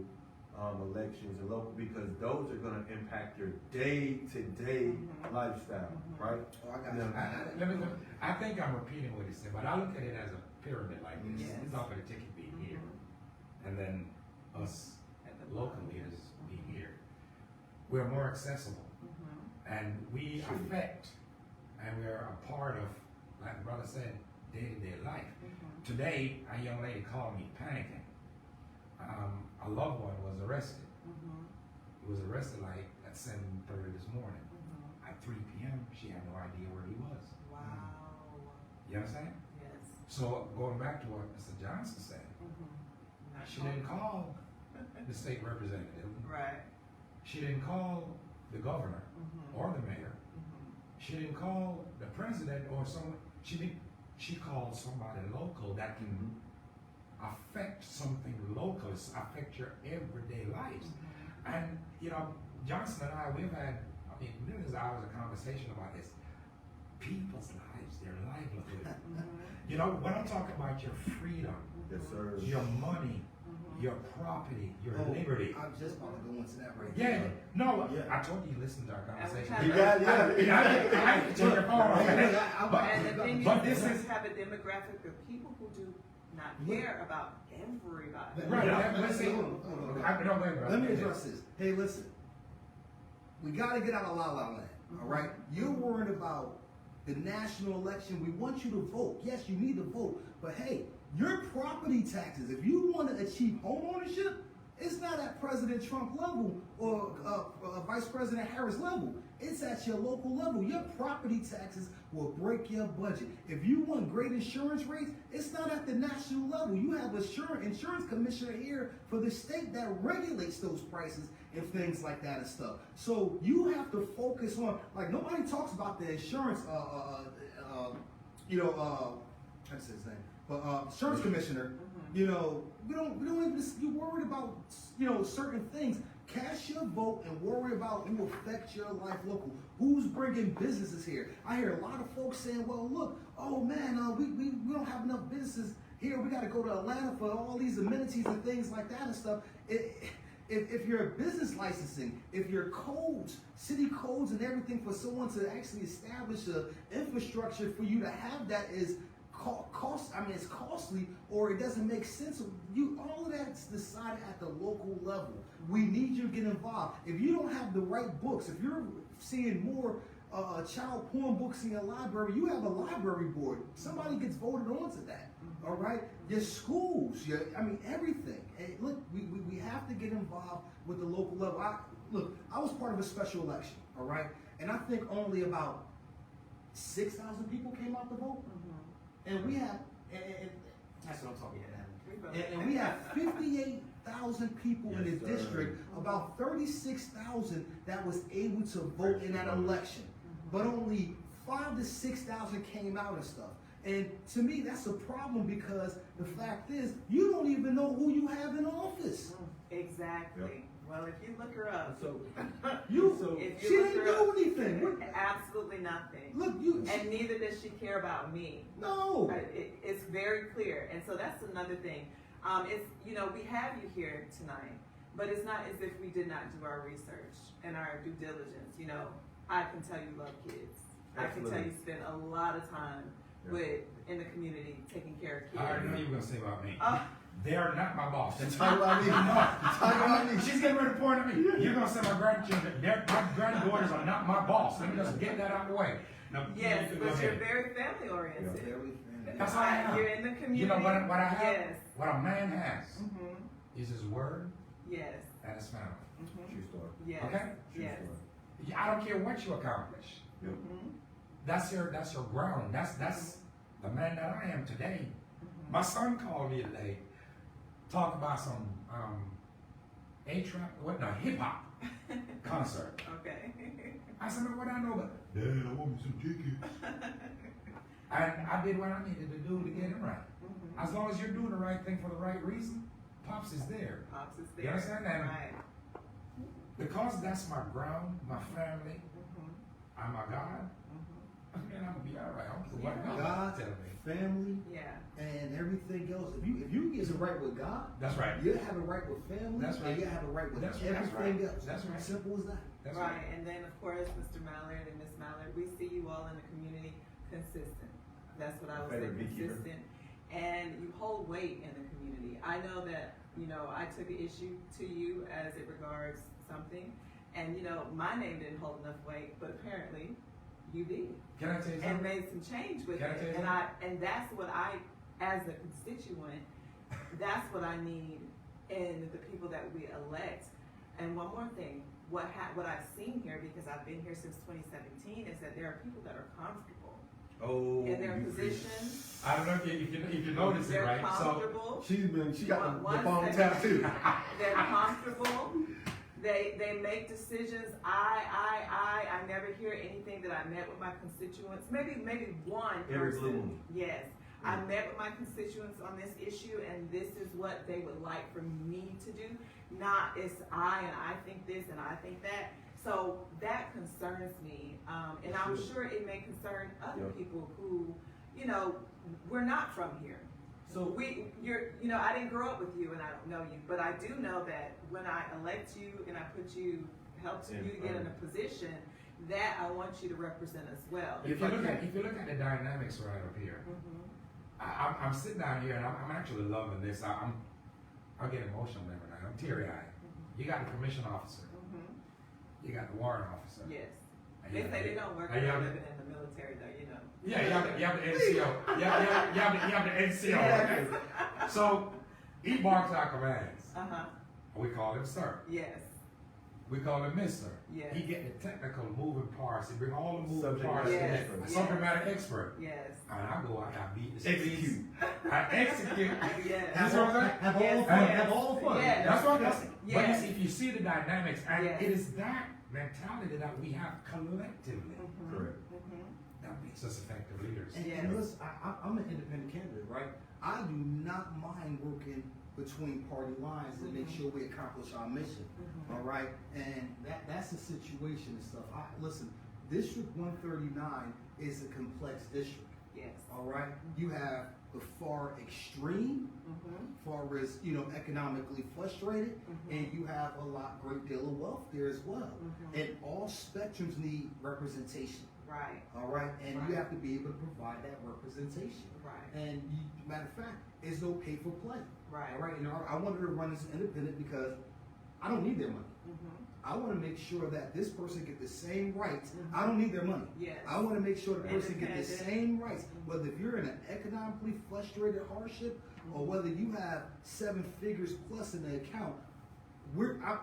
elections and local, because those are going to impact your day-to-day lifestyle, right? Oh, I got Now, I think I'm repeating what he said, but I look at it as a pyramid like this. Yes. It's off of the ticket being here, and then us at the local leaders being here. We're more accessible, and we affect, and we're a part of, like the brother said, day-to-day life. Today, a young lady called me panicking. A loved one was arrested. He was arrested like at 7:30 this morning. At 3 p.m., she had no idea where he was. Wow. You understand? Yes. So going back to what Mr. Johnson said, she didn't call the state representative. Right. She didn't call the governor or the mayor. She didn't call the president or someone. She called somebody local that can affect something local, affect your everyday lives. And you know, Johnson and I, we've had, millions of hours of conversation about this. People's lives, their livelihood. You know, when I'm talking about your freedom, yes, sir. your money, your property, your Oh, liberty. I'm just about to go into that right Yeah, now. no, Yeah. I told you, listen to our conversation. have- You got, I can take your phone off. And the thing But is, this we is have a demographic of people who do not care about everybody. right. Let's see. Hold on. I don't blame you. Let me address this. Hey, listen. We got to get out of La La Land, all right? You're worried about the national election. We want you to vote. Yes, you need to vote. But hey, your property taxes, if you want to achieve home ownership, it's not at President Trump level or Vice President Harris level. It's at your local level. Your property taxes will break your budget. If you want great insurance rates, it's not at the national level. You have an insurance commissioner here for the state that regulates those prices and things like that and stuff. So you have to focus on, like, nobody talks about the insurance, what's his name? But insurance commissioner, you know, we don't even, you worried about, you know, certain things. Cast your vote and worry about who affects your life local. Who's bringing businesses here? I hear a lot of folks saying, well, look, oh man, we don't have enough businesses here. We got to go to Atlanta for all these amenities and things like that and stuff. If you're business licensing, if your codes, city codes and everything for someone to actually establish an infrastructure for you to have that is it's costly, or it doesn't make sense. All of that's decided at the local level. We need you to get involved. If you don't have the right books, if you're seeing more child porn books in your library, you have a library board. Somebody gets voted onto that. All right, your schools, everything. Hey, look, we have to get involved with the local level. I was part of a special election. All right, and I think only about 6,000 people came out to vote. And we have, and that's what I'm talking about. And we have 58,000 people in the district, about 36,000 that was able to vote in that election. But only 5,000 to 6,000 came out and stuff. And to me, that's a problem, because the fact is, you don't even know who you have in office. Exactly. Yep. Well, if you look her up, she didn't do anything. Absolutely nothing. Look, and neither does she care about me. No. It's very clear, and so that's another thing. It's, you know, we have you here tonight, but it's not as if we did not do our research and our due diligence. You know, I can tell you love kids. Absolutely. I can tell you spend a lot of time in the community taking care of kids. I already know you were gonna say about me. They are not my boss. Talk about me. Talk about me. She's getting ready to point at me. You're gonna say my grandchildren, my granddaughters are not my boss. Let me just get that out of the way. Now, yes, but you're very family oriented. That's all I have. You're in the community. You know what I have? Yes. What a man has is his word. Yes. And his family. True story. Yes. Okay? Yes. I don't care what you accomplish. That's your ground. That's the man that I am today. My son called me today, talk about some hip hop concert. Okay. I said, man, what I know about? Dad, I want me some tickets. And I did what I needed to do to get it right. As long as you're doing the right thing for the right reason, Pops is there. Pops is there. You understand that? Right. Because that's my ground, my family, I'm my God. Man, I'm gonna be all right. I don't care what God tell me. Family, and everything else. If you get it right with God, that's right. You have it right with family. That's right. And you have it right with everything else. That's right. Simple as that. That's right. And then of course, Mr. Mallard and Miss Mallard, we see you all in the community consistent. That's what I would say, consistent. And you hold weight in the community. I know that, you know, I took an issue to you as it regards something, and you know, my name didn't hold enough weight, but apparently you did. Can I tell you something? And made some change with it. And that's what I, as a constituent, that's what I need in the people that we elect. And one more thing, what I've seen here, because I've been here since 2017, is that there are people that are comfortable in their positions. I don't know if you notice it, right? Comfortable. So she got the phone tattoo. They're comfortable. They make decisions. I never hear anything that I met with my constituents. Maybe one person. Yes. I met with my constituents on this issue, and this is what they would like for me to do. Not it's I think this and I think that. So that concerns me, and I'm sure it may concern other people who, you know, we're not from here. So I didn't grow up with you and I don't know you, but I do know that when I elect you and I help you to get in a position, that I want you to represent us well. If you look at the dynamics right up here, I'm sitting down here and I'm actually loving this. I'll get emotional every night. I'm teary eyed. You got the commission officer. You got the warrant officer. Yes. And They you say got they don't work and you have living in the military though, you know. Yeah, you have the NCO. You have the NCO. Yes. Okay? So he barks our commands. Uh-huh. We call him sir. Yes. We call him Mister. Yes. He get the technical moving parts. He bring all the moving Subject parts. matter in expert. there. Subject matter expert. Yes. And I go out and I beat the Execute. streets. I execute. Yes. That's what I'm saying. Have all Yes, the fun. yes. Have all the fun. Yes. That's what I'm saying. Yes. But you see, if you see the dynamics, and Yes. it is that mentality that we have collectively Correct. that makes us effective leaders. And, Yes. and listen, I'm an independent candidate, right? I do not mind working between party lines to make sure we accomplish our mission. All right, and that's the situation and stuff. Listen, District 139 is a complex district. Yes. All right, you have the far extreme, far as economically frustrated, and you have a great deal of wealth there as well. And all spectrums need representation. Right. All right, and you have to be able to provide that representation. Right. And matter of fact, there's no pay for play. Right. All right, and I wanted to run as independent because I don't need their money. I want to make sure that this person get the same rights. I don't need their money. Yes. I want to make sure the person get the Independent. same rights. Whether if you're in an economically frustrated hardship or whether you have 7 figures plus in the account,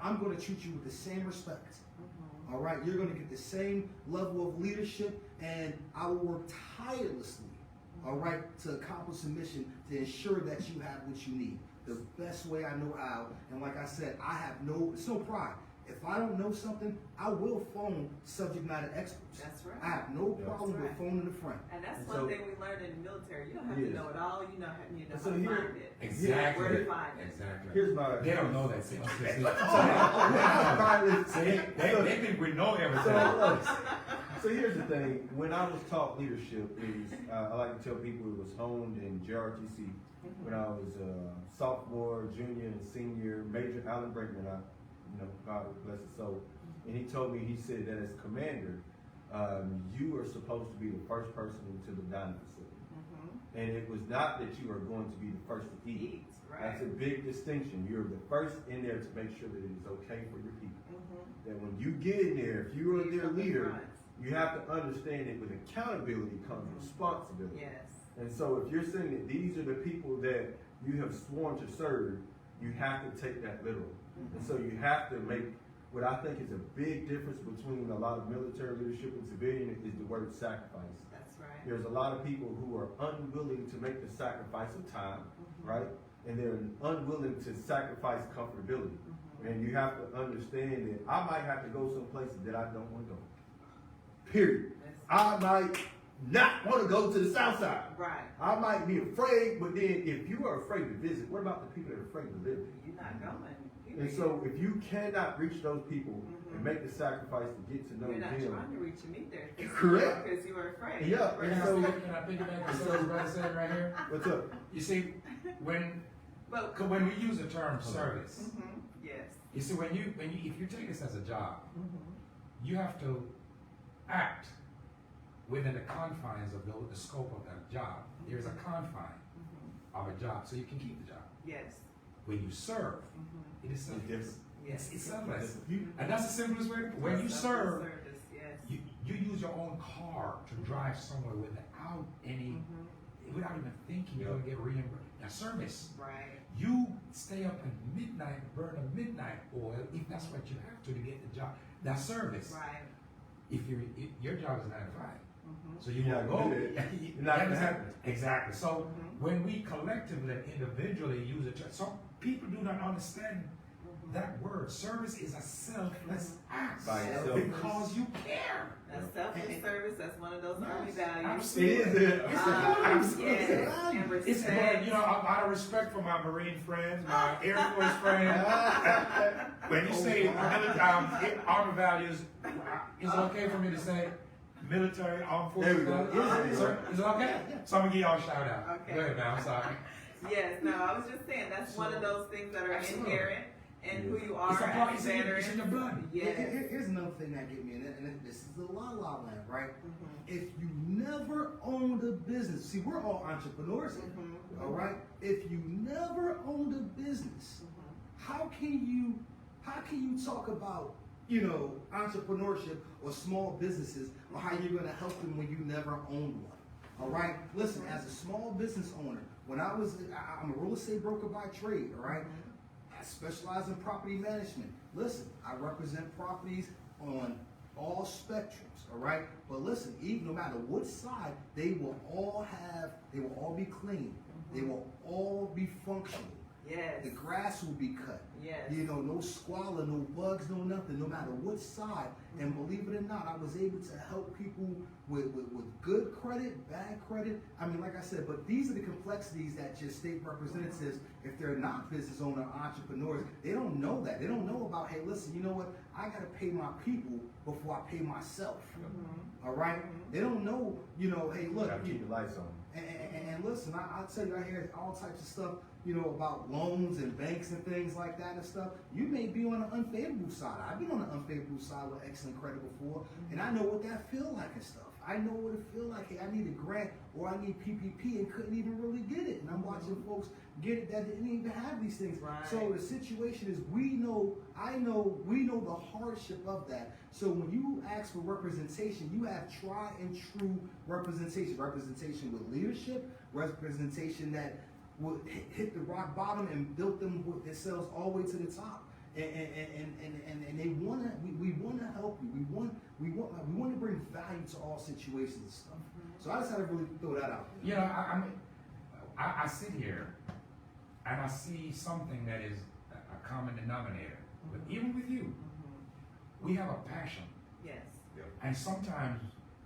I'm going to treat you with the same respect. All right, you're going to get the same level of leadership, and I will work tirelessly, all right, to accomplish the mission to ensure that you have what you need the best way I know how. And like I said, it's no pride. If I don't know something, I will phone subject matter experts. That's right. I have no problem That's with right. phoning a friend. And that's And one so- thing we learned in the military. You don't have Yes. to know it all. You know how So to here- find it. Exactly. Where to find it. Exactly. Here's my. They don't know that. See, So they think we know So, everything. look, so here's the thing. When I was taught leadership, I like to tell people it was honed in JRTC. When I was a sophomore, junior, and senior, Major Alan Brinkman, God bless his soul, and he told me, he said that as commander, you are supposed to be the first person into the dining facility. And it was not that you are going to be the first to eat. Right. That's a big distinction. You're the first in there to make sure that it is okay for your people. That when you get in there, if you are their leader, you have to understand that with accountability comes responsibility. Yes. And so if you're saying that these are the people that you have sworn to serve, you have to take that literal. And so you have to make what I think is a big difference between a lot of military leadership and civilian is the word sacrifice. That's right. There's a lot of people who are unwilling to make the sacrifice of time, right? And they're unwilling to sacrifice comfortability. And you have to understand that I might have to go some places that I don't want to go. Period. I might not want to go to the south side. Right. I might be afraid, but then if you are afraid to visit, what about the people that are afraid to live? You're not going. And so if you cannot reach those people and make the sacrifice to get to know You're not them. trying to reach them either. Correct. Because you were afraid. Yeah. Can And I so, piggyback on what brother said right here? what's up? You see, when But we use the term service, yes. you see, if you take this as a job, you have to act within the confines of the scope of that job. There's a confine of a job, so you can keep the job. Yes. When you serve, it is selfless. different. Yes. It's selfless. And that's the simplest way. When you Selfless serve, service, yes. you use your own car to drive somewhere without without even thinking you're gonna get reimbursed. Now, service. Right. You stay up at midnight, burn a midnight oil if that's what you have to get the job. That's service. Right. If your job is 9 to 5, so you You're won't not go. gonna do that. You You're not gonna understand? happen. Exactly. So when we collectively and individually use it, some people do not understand that word. Service is a selfless act By itself. because you care. That's selfless service. That's one of those army values. Absolutely. It is. Absolutely. Yes. And It's respect. out of respect for my Marine friends, my Air Force friends. When you say army values, is it okay for me to say military armed There forces we go. values? Yeah. So, is it okay? So I'm gonna give y'all a shout out. Okay. Go ahead, man. I'm sorry. Yes, no, I was just saying that's one of those things that are Absolutely. inherent in who you are It's a part, as it's a in, it's in your veteran. blood. Yes. Here's another thing that get me, and this is the la la land, right? Mhm. If you never owned a business, see, we're all entrepreneurs here, Mhm. all right? If you never owned a business, Mhm. how can you talk about, entrepreneurship or small businesses, or how you're going to help them when you never owned one? All right. Listen, as a small business owner, I'm a real estate broker by trade. All right. I specialize in property management. Listen, I represent properties on all spectrums. All right. But listen, even no matter what side, they will all be clean. They will all be functional. Yes. The grass will be cut. Yes. No squalor, no bugs, no nothing, no matter what side. And believe it or not, I was able to help people with good credit, bad credit. I mean, like I said, but these are the complexities that your state representatives, if they're not business owner entrepreneurs, they don't know that. They don't know about, hey, listen, you know what? I got to pay my people before I pay myself. Mhm. All right? They don't know, hey, look. Gotta keep the lights on. And listen, I'll tell you, I hear all types of stuff, about loans and banks and things like that and stuff. You may be on the unfavorable side. I've been on the unfavorable side with excellent credit before, and I know what that feel like and stuff. I know what it feel like. Hey, I need a grant or I need PPP and couldn't even really get it. And I'm watching folks get it that didn't even have these things. Right. So the situation is, we know the hardship of that. So when you ask for representation, you have tried and true representation. Representation with leadership, representation that will hit the rock bottom and built them with themselves all the way to the top. And they wanna, we wanna help you. We want to bring value to all situations and stuff. So I just had to really throw that out. I sit here and I see something that is a common denominator. But even with you, we have a passion. Yes. And sometimes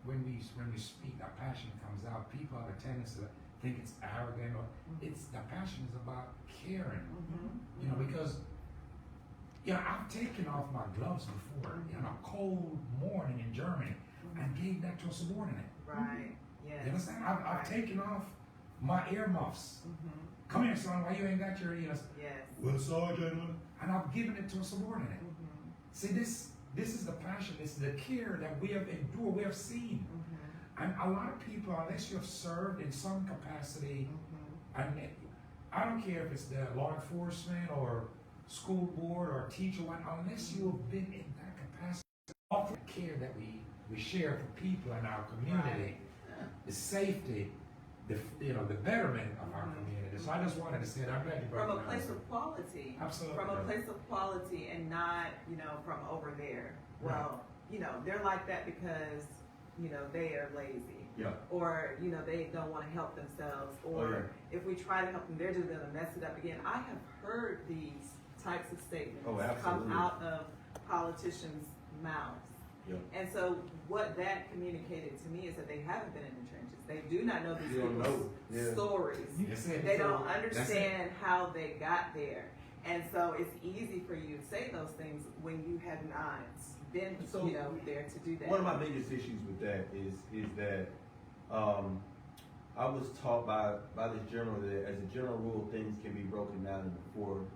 when we speak, that passion comes out. People have a tendency to think it's arrogant, or the passion is about caring. Because I've taken off my gloves before on a cold morning in Germany and gave that to a subordinate. Right. Yes. You understand? I've taken off my earmuffs. Come here, son. Why you ain't got your ears? Yes. Well, Sergeant. And I've given it to a subordinate. See, this is the passion. This is the care that we have endured. We have seen. And a lot of people, unless you have served in some capacity, and I don't care if it's the law enforcement or school board or teacher, unless you have been in that capacity, all the care that we share for people in our community, the safety, the betterment of our community. So I just wanted to say that. I'm glad you brought From a that place up. of quality. Absolutely. From a place of quality and not, from over there. Well, they're like that because, they are lazy. Yeah. Or, they don't want to help themselves. Or if we try to help them, they're just going to mess it up again. I have heard these types of statements come out of politicians' mouths. Yeah. And so what that communicated to me is that they haven't been in the trenches. They do not know these You don't people's know. stories. That's it. They don't That's understand how they got there. And so it's easy for you to say those things when you have not been, So, there to do that. One of my biggest issues with that is that I was taught by this general that as a general rule, things can be broken down into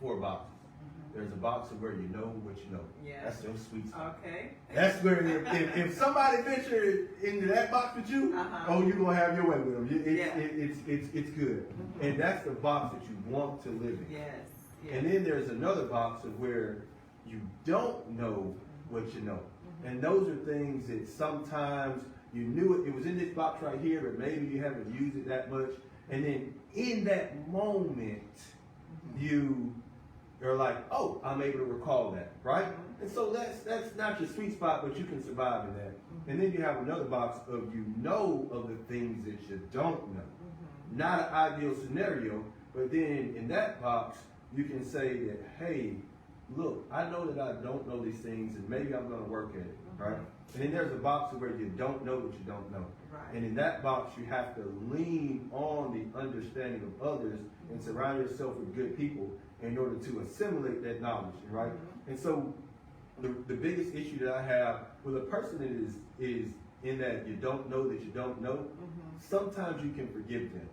four boxes. There's a box of where you know what you know. Yeah. That's your sweet spot. Okay. That's where if somebody venture into that box with you, oh, you're gonna have your way with them. It's good, and that's the box that you want to live in. Yes. And then there's another box of where you don't know what you know, and those are things that sometimes you knew it was in this box right here, but maybe you haven't used it that much, and then in that moment you are like, oh, I'm able to recall that, right? And so that's not your sweet spot, but you can survive in that. And then you have another box of of the things that you don't know. Not an ideal scenario, but then in that box, you can say that, hey, look, I know that I don't know these things, and maybe I'm going to work at it, right? And then there's a box where you don't know what you don't know. Right. And in that box, you have to lean on the understanding of others and surround yourself with good people in order to assimilate that knowledge, right? And so the biggest issue that I have with a person that is in that you don't know that you don't know, sometimes you can forgive them.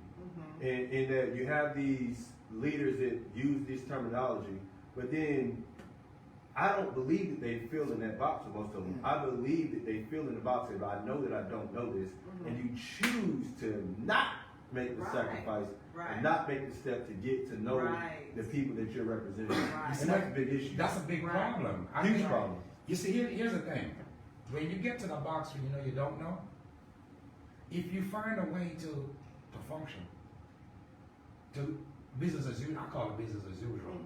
in that you have these leaders that use this terminology, but then I don't believe that they fill in that box with most of them. I believe that they fill in the box if I know that I don't know this, and you choose to not make the sacrifice and not make the step to get to know the people that you're representing. And that's a big issue. That's a big problem. Huge problem. You see, here's the thing. When you get to the box where you know you don't know, if you find a way to function, to business as usual, I call it business as usual,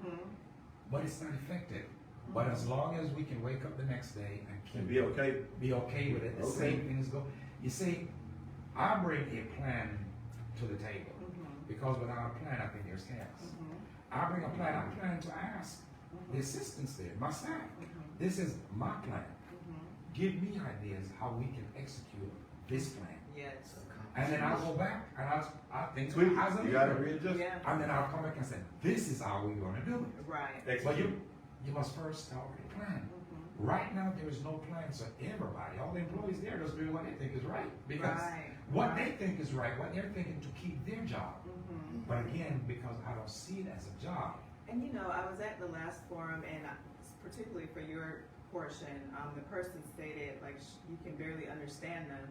but it's not effective. But as long as we can wake up the next day and be okay with it, the same things go. You see, I bring a plan to the table because without a plan, I think there's chaos. I bring a plan. I plan to ask the assistants there, my staff. This is my plan. Give me ideas how we can execute this plan. Yes. And then I'll go back and I'll think Tweak it. as a You gotta leader. readjust. And then I'll come back and say, this is how we're going to do it. Right. But you must first already plan. Right now, there is no plan, so everybody, all the employees there, just doing what they think is right. Because what they think is right, what they're thinking to keep their job. But again, because I don't see it as a job. And you know, I was at the last forum, and particularly for your portion, the person stated like you can barely understand them.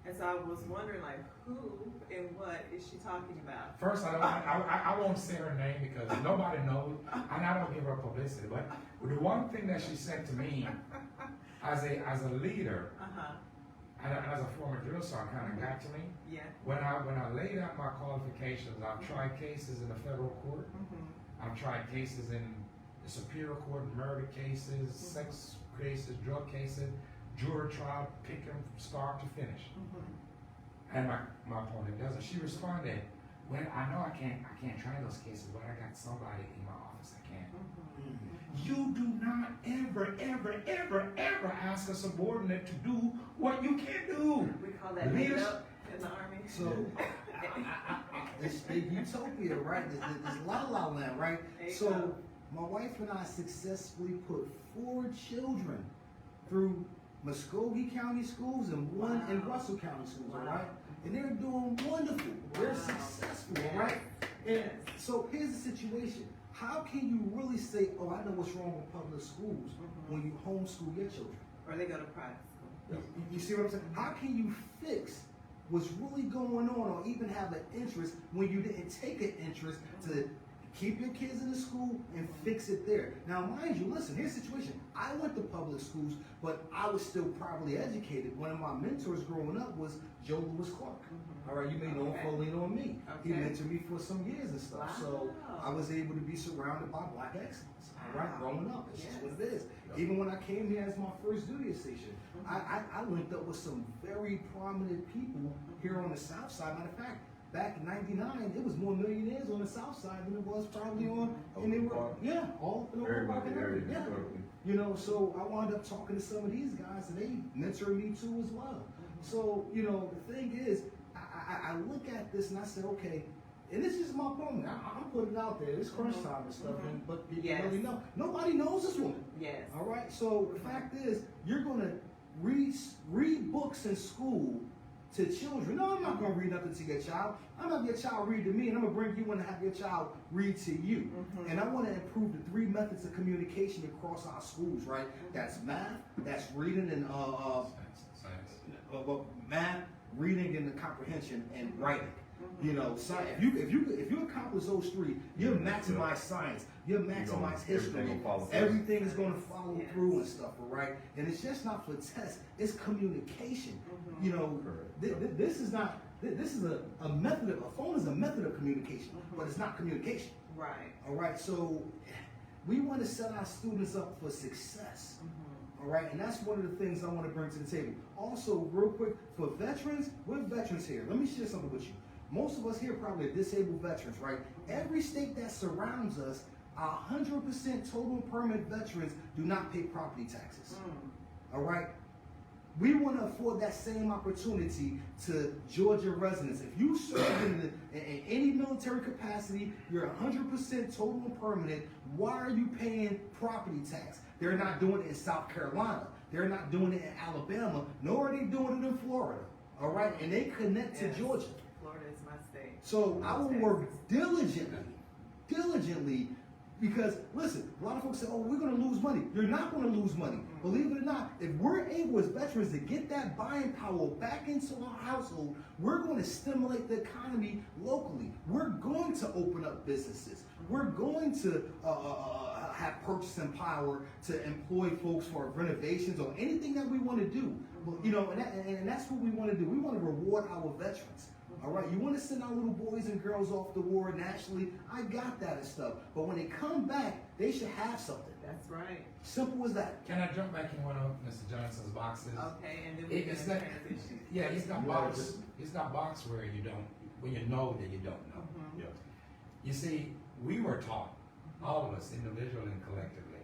And so I was wondering, like, who and what is she talking about? First, I won't say her name because nobody knows, and I don't give her publicity. But the one thing that she said to me, as a leader, and as a former drill sergeant, kind of got to me. Yeah. When I laid out my qualifications, I've tried cases in the federal court. I've tried cases in the Superior Court, murder cases, sex cases, drug cases. Jury trial, pick them start to finish. And my opponent doesn't. She responded, well, I know I can't try those cases, but I got somebody in my office I can. You do not ever ask a subordinate to do what you can't do. We call that made up in the Army. So, it's big utopia, right? This la la land, right? So, my wife and I successfully put 4 children through Muskogee County schools and one in Russell County schools, all right? And they're doing wonderful. They're successful, all right? And so here's the situation. How can you really say, oh, I know what's wrong with public schools when you homeschool your children? Or they go to private school. You see what I'm saying? How can you fix what's really going on or even have an interest when you didn't take an interest to keep your kids in the school and fix it there? Now, mind you, listen, here's the situation. I went to public schools, but I was still properly educated. One of my mentors growing up was Joe Lewis Clark. All right, you may know him for leaning on me. He mentored me for some years and stuff. So I was able to be surrounded by black excellence. All right, growing up. It's just what it is. Even when I came here as my first duty station, I linked up with some very prominent people here on the South Side. Matter of fact, back in '99, it was more millionaires on the South Side than it was probably on all in the Park area. Yeah. You know, so I wound up talking to some of these guys, and they mentored me too as well. So, you know, the thing is, I look at this and I said, okay, and this is my problem. I'm putting it out there. It's crunch time and stuff, but people really know. Nobody knows this woman. Yes. All right. So the fact is, you're gonna read books in school to children. No, I'm not gonna read nothing to your child. I'm gonna have your child read to me, and I'm gonna bring you in and have your child read to you. And I want to improve the 3 methods of communication across our schools. Right. That's math. That's reading and math, reading and the comprehension, and writing. You know, science. If you accomplish those 3, you'll maximize science. You'll maximize history. Everything is going to follow through and stuff, all right? And it's just not for tests. It's communication. You know, this is not. This is a method. A phone is a method of communication, but it's not communication. Right. All right. So we want to set our students up for success. All right, and that's one of the things I want to bring to the table. Also, real quick, for veterans, we're veterans here. Let me share something with you. Most of us here probably are disabled veterans, right? Every state that surrounds us, 100% total and permanent veterans do not pay property taxes. All right? We want to afford that same opportunity to Georgia residents. If you serve in any military capacity, you're 100% total and permanent. Why are you paying property tax? They're not doing it in South Carolina. They're not doing it in Alabama, nor are they doing it in Florida. All right? And they connect to Georgia. Florida is my state. So I will work diligently, because listen, a lot of folks say, oh, we're going to lose money. You're not going to lose money. Believe it or not, if we're able as veterans to get that buying power back into our household, we're going to stimulate the economy locally. We're going to open up businesses. We're going to have purchasing power to employ folks for renovations or anything that we want to do. You know, and that's what we want to do. We want to reward our veterans. All right, you want to send our little boys and girls off to war nationally? I got that and stuff. But when they come back, they should have something. That's right. Simple as that. Can I jump back in one of Mr. Johnson's boxes? Okay, and then we're It's gonna not, transition. yeah, it's not box where you don't, when you know that you don't know. Mhm. Yeah. You see, we were taught, all of us, individually and collectively,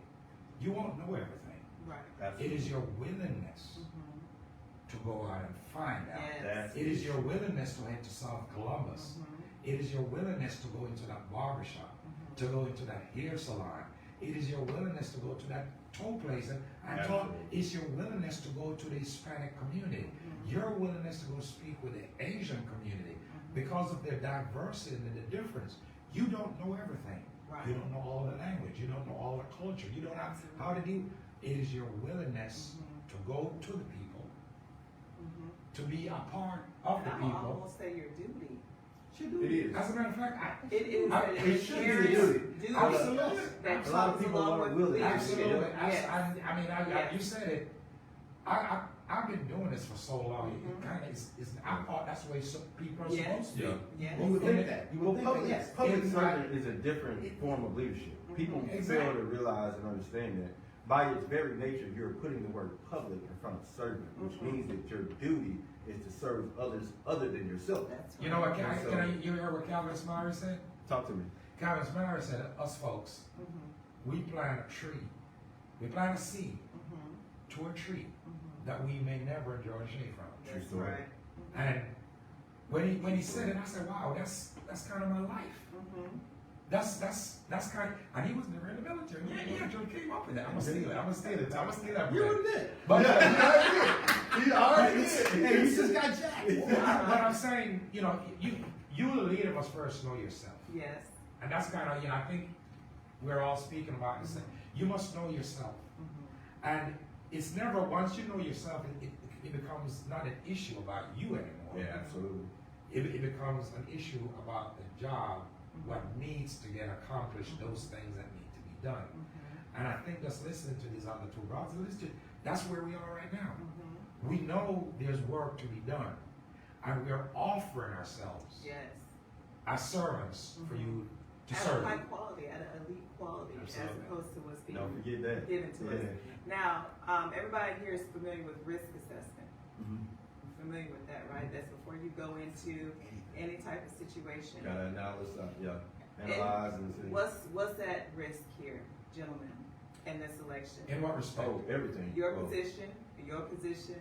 you won't know everything. Right. It is your willingness Mhm. to go out and find out. Yes. It is your willingness to head to South Columbus. Mhm. It is your willingness to go into that barbershop, to go into that hair salon. It is your willingness to go to that toll place and talk. Absolutely. It's your willingness to go to the Hispanic community. Mhm. Your willingness to go speak with the Asian community because of their diversity and the difference. You don't know everything. Right. You don't know all the language. You don't know all the culture. You don't know how to do. It is your willingness to go to the people, Mhm. to be a part of the And I would people. almost say your duty. It is. As a matter of fact, It is I- an it should be inherent duty. duty Absolutely. that A lot of comes people along aren't with willing. leadership. absolutely. Yes. Yes. You said it. I've been doing this for so long. It kind of is. I thought that's the way people are Yes. supposed to be. Yes. You would think that. You Well, would think that, public, yes. public It's servant is a different form of leadership. People Exactly. fail to realize and understand that by its very nature, you're putting the word public in front of servant, which means that your duty is to serve others other than yourself. That's right. You know what? So- You heard what Calvin Smyre said? Talk to me. Calvin Smyre said, us folks, Mhm. we plant a tree. We plant a seed Mhm. to a tree Mhm. that we may never enjoy shade from. True That's story. right. And when he said it, I said, wow, that's kind of my life. Mhm. That's kind of, and he was never in the military. Yeah, Joe came up with that. I'm gonna steal that. You were there. But He already Hey, you just got jacked. what I'm saying, you know, you the leader must first know yourself. Yes. And that's kind of, I think we're all speaking about this. You must know yourself. Mhm. And it's never, once you know yourself, it becomes not an issue about you anymore. Yeah, absolutely. It becomes an issue about the job, what needs to get accomplished, those things that need to be done. Mhm. And I think just listening to these other two brothers, that's where we are right now. Mhm. We know there's work to be done. And we are offering ourselves Yes. as servants for you to At a serve. high quality, at an elite quality, as Absolutely. opposed to what's being Don't forget that. given to us. Yeah. Now, everybody here is familiar with risk assessment. Mhm. Familiar with that, right? That's before you go into any type of situation. Gotta analyze and see. What's that risk here, gentlemen, in this election? In what respect? Oh, everything. Your Oh. position, your position,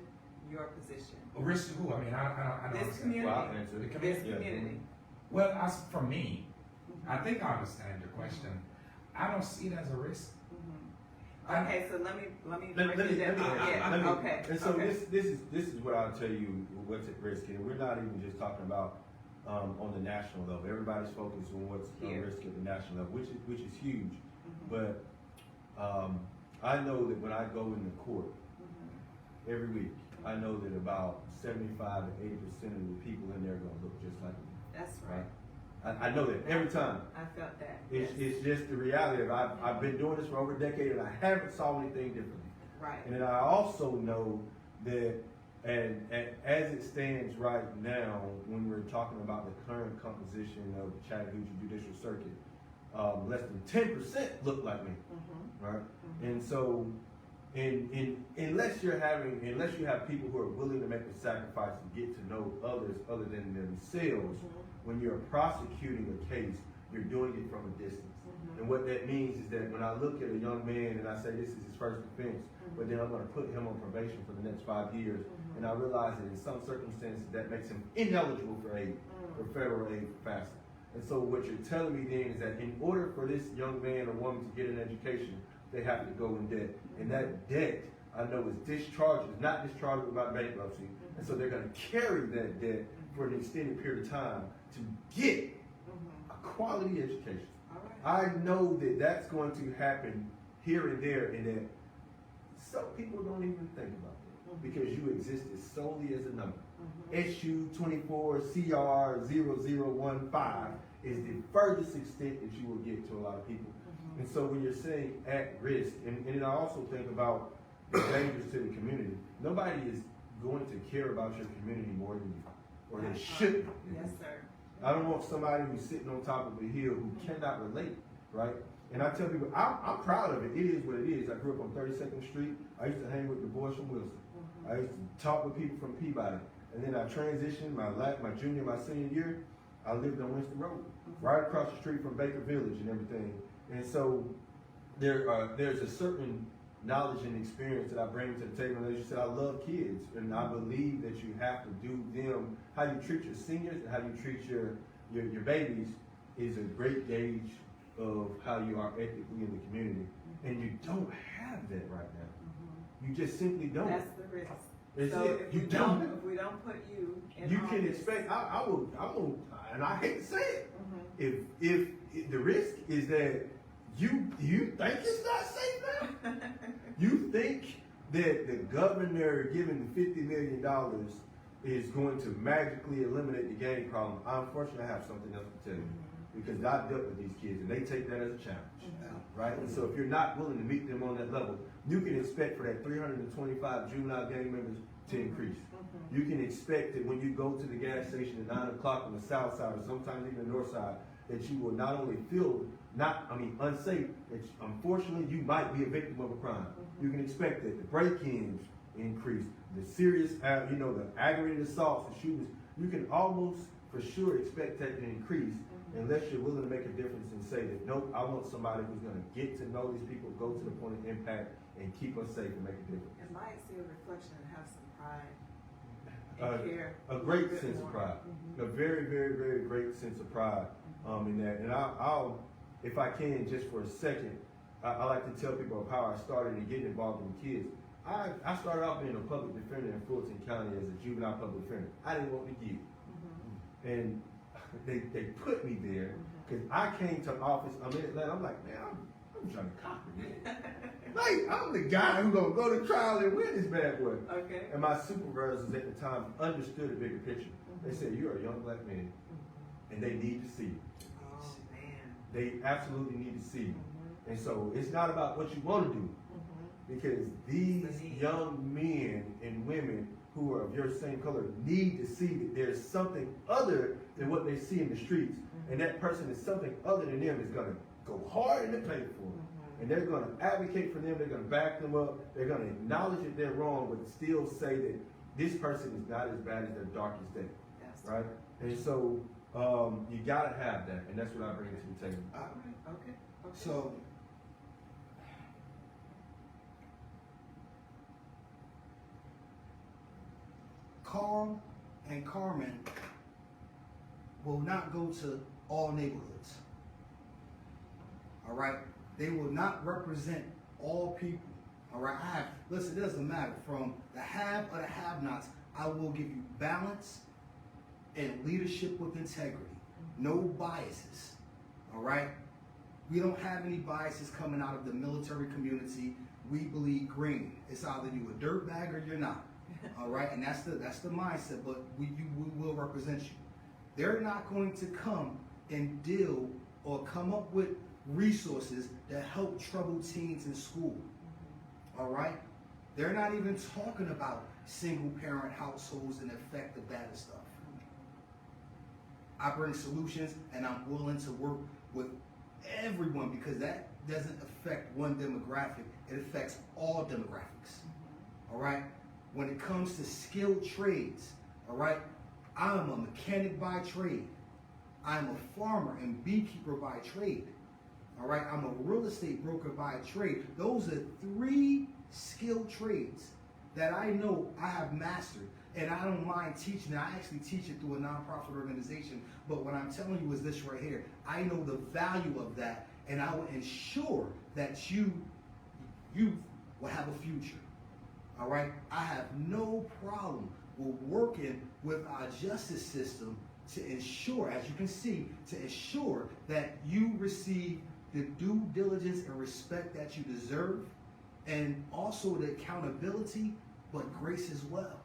your position. Risk to who? I mean, I don't This understand. community. Well, I'll answer. The This Yeah. community. Well, as for me, I think I understand your question. I don't see it as a risk. Mhm. Okay, so let me Let break me it down. Yeah, let me- okay. And so okay. this is what I'll tell you what's at risk here. We're not even just talking about on the national level. Everybody's focused on what's at Here. risk at the national level, which is huge. Mhm. But I know that when I go into court Mhm. every week, I know that about 75 to 80% of the people in there are gonna look just like me. That's right. I know that every time. I felt that. It's yes. it's just the reality of I've been doing this for over a decade and I haven't saw anything differently. Right. And then I also know that, and as it stands right now, when we're talking about the current composition of the Chattahoochee Judicial Circuit, less than 10% look like me, Mhm. right? Mhm. And so, unless you have people who are willing to make the sacrifice to get to know others other than themselves, Mhm. when you're prosecuting a case, you're doing it from a distance. Mhm. And what that means is that when I look at a young man and I say this is his first offense, but then I'm going to put him on probation for the next 5 years, and I realize that in some circumstances that makes him ineligible for aid, for federal aid for FAFSA. And so what you're telling me then is that in order for this young man or woman to get an education, they have to go in debt. And that debt, I know, is not dischargeable by bankruptcy. And so they're going to carry that debt for an extended period of time to get a quality education. All right. I know that that's going to happen here and there, and that some people don't even think about that because you existed solely as a number. SU 24CR0015 is the furthest extent that you will get to a lot of people. And so when you're saying at risk, and then I also think about the dangers to the community. Nobody is going to care about your community more than you, or they shouldn't. Yes, sir. I don't want somebody who's sitting on top of a hill who cannot relate, right? And I tell people, I'm proud of it. It is what it is. I grew up on 32nd Street. I used to hang with the boys from Wilson. I used to talk with people from Peabody. And then I transitioned my junior, my senior year. I lived on Winston Road, right across the street from Baker Village and everything. And so there's a certain knowledge and experience that I bring to the table. And as you said, I love kids, and I believe that you have to do them, how you treat your seniors and how you treat your babies is a great gauge of how you are ethically in the community. And you don't have that right now. You just simply don't. That's the risk. It's So it. if You we don't. if we don't put you in You office, can expect. I will, and I hate to say it. If the risk is that you think it's not safe now, you think that the governor giving the $50 million is going to magically eliminate the gang problem. Unfortunately, I have something else to tell you because I dealt with these kids and they take that as a challenge, right? And so if you're not willing to meet them on that level, you can expect for that 325 juvenile gang members to increase. You can expect that when you go to the gas station at 9 o'clock on the south side or sometimes even the north side, that you will not only feel unsafe, that unfortunately you might be a victim of a crime. You can expect that the break-ins increase, the serious, the aggravated assaults, the shootings. You can almost for sure expect that to increase unless you're willing to make a difference and say that, nope, I want somebody who's going to get to know these people, go to the point of impact, and keep us safe and make a difference. It might see a reflection and have some pride and care. A great sense of pride. A very, very, very great sense of pride in that. And I'll, if I can, just for a second, I like to tell people of how I started in getting involved with kids. I started off being a public defender in Fulton County as a juvenile public defender. I didn't want to give. And they put me there because I came to office. I'm in Atlanta. I'm like, man, I'm trying to conquer, man. Like, I'm the guy who's going to go to trial and win this bad boy. Okay. And my supervisors at the time understood the bigger picture. They said, you're a young black man, and they need to see you. Oh, man. They absolutely need to see you. And so it's not about what you want to do, because these young men and women who are of your same color need to see that there's something other than what they see in the streets. And that person is something other than them is going to go hard in the paint for them. And they're going to advocate for them. They're going to back them up. They're going to acknowledge that they're wrong, but still say that this person is not as bad as their darkest day. Right? And so you got to have that. And that's what I bring to the table. Okay. So, Carl and Carmen will not go to all neighborhoods. All right? They will not represent all people. All right? Listen, it doesn't matter. From the have or the have-nots, I will give you balance and leadership with integrity. No biases. All right? We don't have any biases coming out of the military community. We bleed green. It's either you a dirtbag or you're not. All right? And that's the mindset, but we will represent you. They're not going to come and deal or come up with resources that help troubled teens in school. All right? They're not even talking about single parent households and the effect of that and stuff. I bring solutions, and I'm willing to work with everyone because that doesn't affect one demographic. It affects all demographics. All right? When it comes to skilled trades, all right, I'm a mechanic by trade. I'm a farmer and beekeeper by trade. All right, I'm a real estate broker by trade. Those are 3 skilled trades that I know I have mastered, and I don't mind teaching it. I actually teach it through a nonprofit organization, but what I'm telling you is this right here. I know the value of that, and I will ensure that you will have a future. All right, I have no problem we're working with our justice system to ensure, as you can see, to ensure that you receive the due diligence and respect that you deserve, and also the accountability, but grace as well.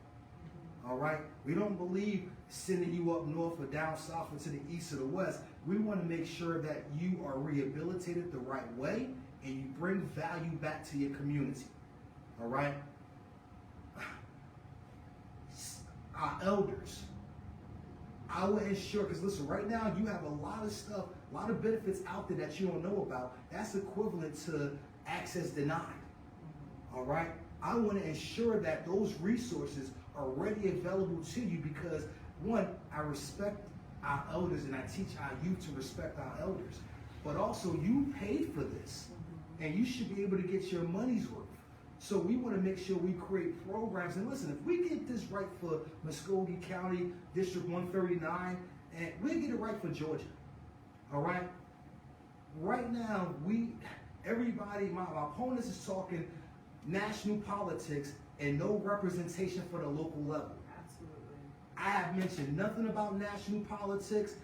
All right? We don't believe sending you up north or down south or to the east or the west. We want to make sure that you are rehabilitated the right way and you bring value back to your community. All right? Our elders, I will ensure, because listen, right now you have a lot of stuff, a lot of benefits out there that you don't know about. That's equivalent to access denied. All right? I want to ensure that those resources are ready available to you because, one, I respect our elders and I teach our youth to respect our elders. But also, you paid for this and you should be able to get your money's worth. So we want to make sure we create programs. And listen, if we get this right for Muskogee County, District 139, and we'll get it right for Georgia. All right? Right now, everybody, my opponents is talking national politics and no representation for the local level. Absolutely. I have mentioned nothing about national politics.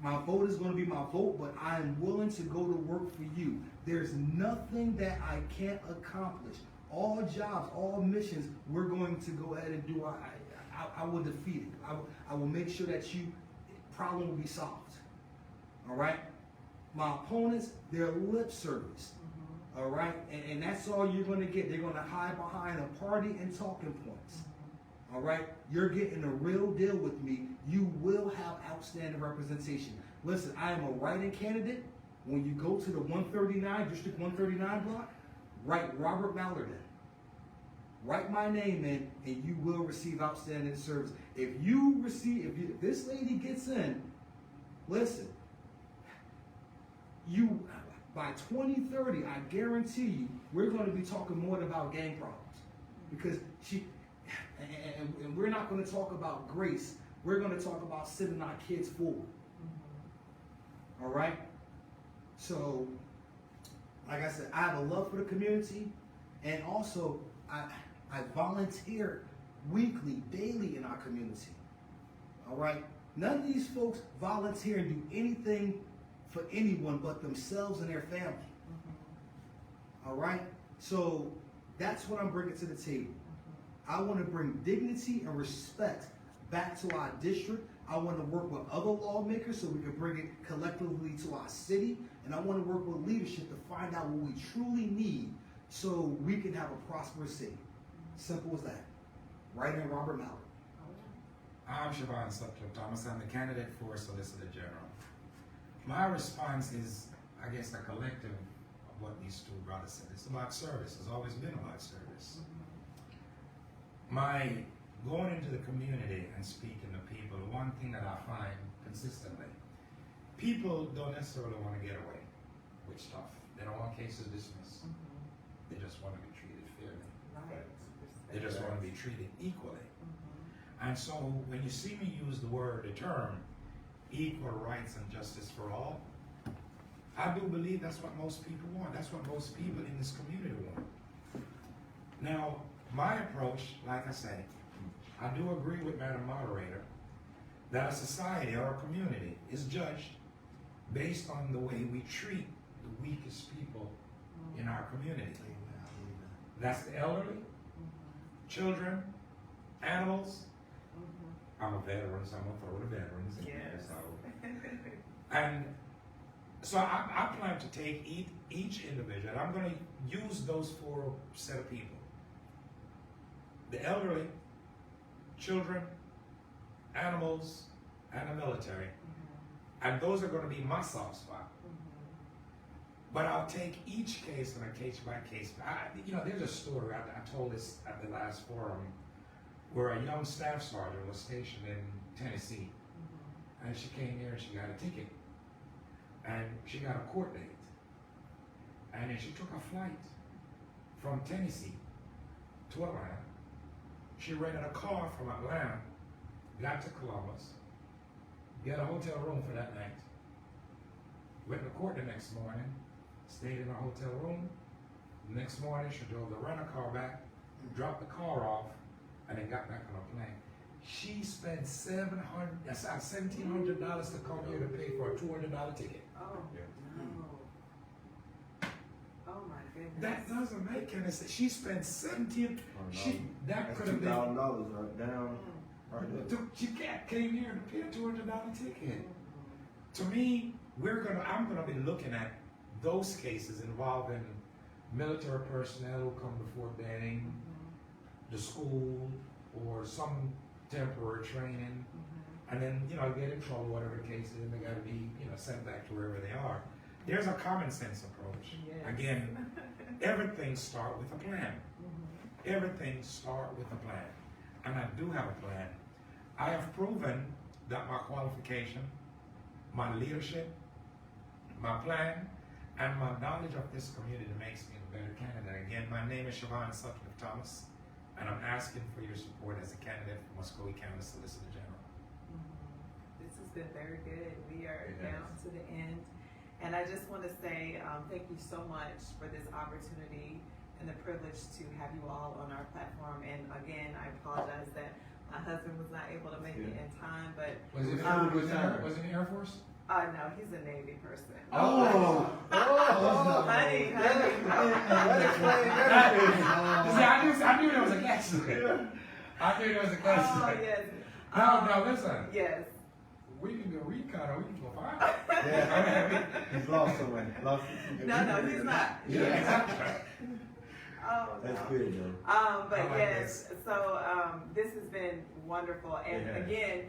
My vote is going to be my vote, but I am willing to go to work for you. There's nothing that I can't accomplish. All jobs, all missions, we're going to go ahead and do. I will defeat it. I will make sure that problem will be solved. All right? My opponents, they're lip service. All right? And that's all you're going to get. They're going to hide behind a party and talking points. All right? You're getting a real deal with me. You will have outstanding representation. Listen, I am a write-in candidate. When you go to the 139, District 139 block, write Robert Mallard in. Write my name in, and you will receive outstanding service. If this lady gets in, listen, by 2030, I guarantee you, we're going to be talking more about gang problems. Because and we're not going to talk about grace. We're going to talk about sending our kids forward. All right? So, like I said, I have a love for the community, and also I volunteer weekly, daily in our community. All right? None of these folks volunteer and do anything for anyone but themselves and their family. All right? So that's what I'm bringing to the table. I want to bring dignity and respect back to our district. I want to work with other lawmakers so we can bring it collectively to our city. And I want to work with leadership to find out what we truly need so we can have a prosperous city. Simple as that. Right in Robert Mallard. I'm Shevon Sutcliffe Thomas. I'm the candidate for Solicitor General. My response is, I guess, a collective of what these two brothers said. It's about service. It's always been about service. My going into the community and speaking to people, one thing that I find consistently, people don't necessarily want to get away with stuff. They don't want cases dismissed. They just want to be treated fairly. Right. They just want to be treated equally. And so when you see me use the term, equal rights and justice for all, I do believe that's what most people want. That's what most people in this community want. Now, my approach, like I say, I do agree with Madam Moderator that a society or a community is judged based on the way we treat the weakest people in our community. That's the elderly, children, animals. I'm a veteran, so I'm going to throw the veterans in there. And so I plan to take each individual, and I'm going to use those four set of people. The elderly, children, animals, and the military. And those are going to be my soft spot. But I'll take each case on a case-by-case. There's a story, I told this at the last forum, where a young staff sergeant was stationed in Tennessee. And she came here and she got a ticket. And she got a court date. And then she took a flight from Tennessee to Atlanta. She rented a car from Atlanta, got to Columbus, got a hotel room for that night. Went to court the next morning, stayed in a hotel room. The next morning, she drove the rental car back, dropped the car off, and then got back on a plane. she spent $1,700 to come here to pay for a $200 ticket. Oh, Yeah. no. Oh, my goodness. That doesn't make any sense. She spent $17. That That's could have been. $2,000 right down. Right there. She came here to pay a $200 ticket. To me, I'm gonna be looking at those cases involving military personnel who come before banning, the school, or some temporary training, and then get in trouble, whatever the case is, and they gotta be sent back to wherever they are. There's a common sense approach. Yes. Again, everything starts with a plan. Everything starts with a plan, and I do have a plan. I have proven that my qualification, my leadership, my plan, and my knowledge of this community makes me a better candidate. Again, my name is Shevon Sutcliffe Thomas, and I'm asking for your support as a candidate for Muscogee County Solicitor General. This has been very good. We are down to the end. And I just want to say thank you so much for this opportunity and the privilege to have you all on our platform. And again, I apologize that my husband was not able to make it in time, but Was it in the Air Force? no, he's a Navy person. Oh, honey. That explains everything. I knew there was a catch to it. I knew there was a catch to Oh, it. yes. Now listen. Yes. We can go recon or we can go fire. Yeah. He's lost somewhere. No, he's not. Yeah, exactly. Oh, That's no. good, though. But I like yes, so this has been wonderful. And It has. again,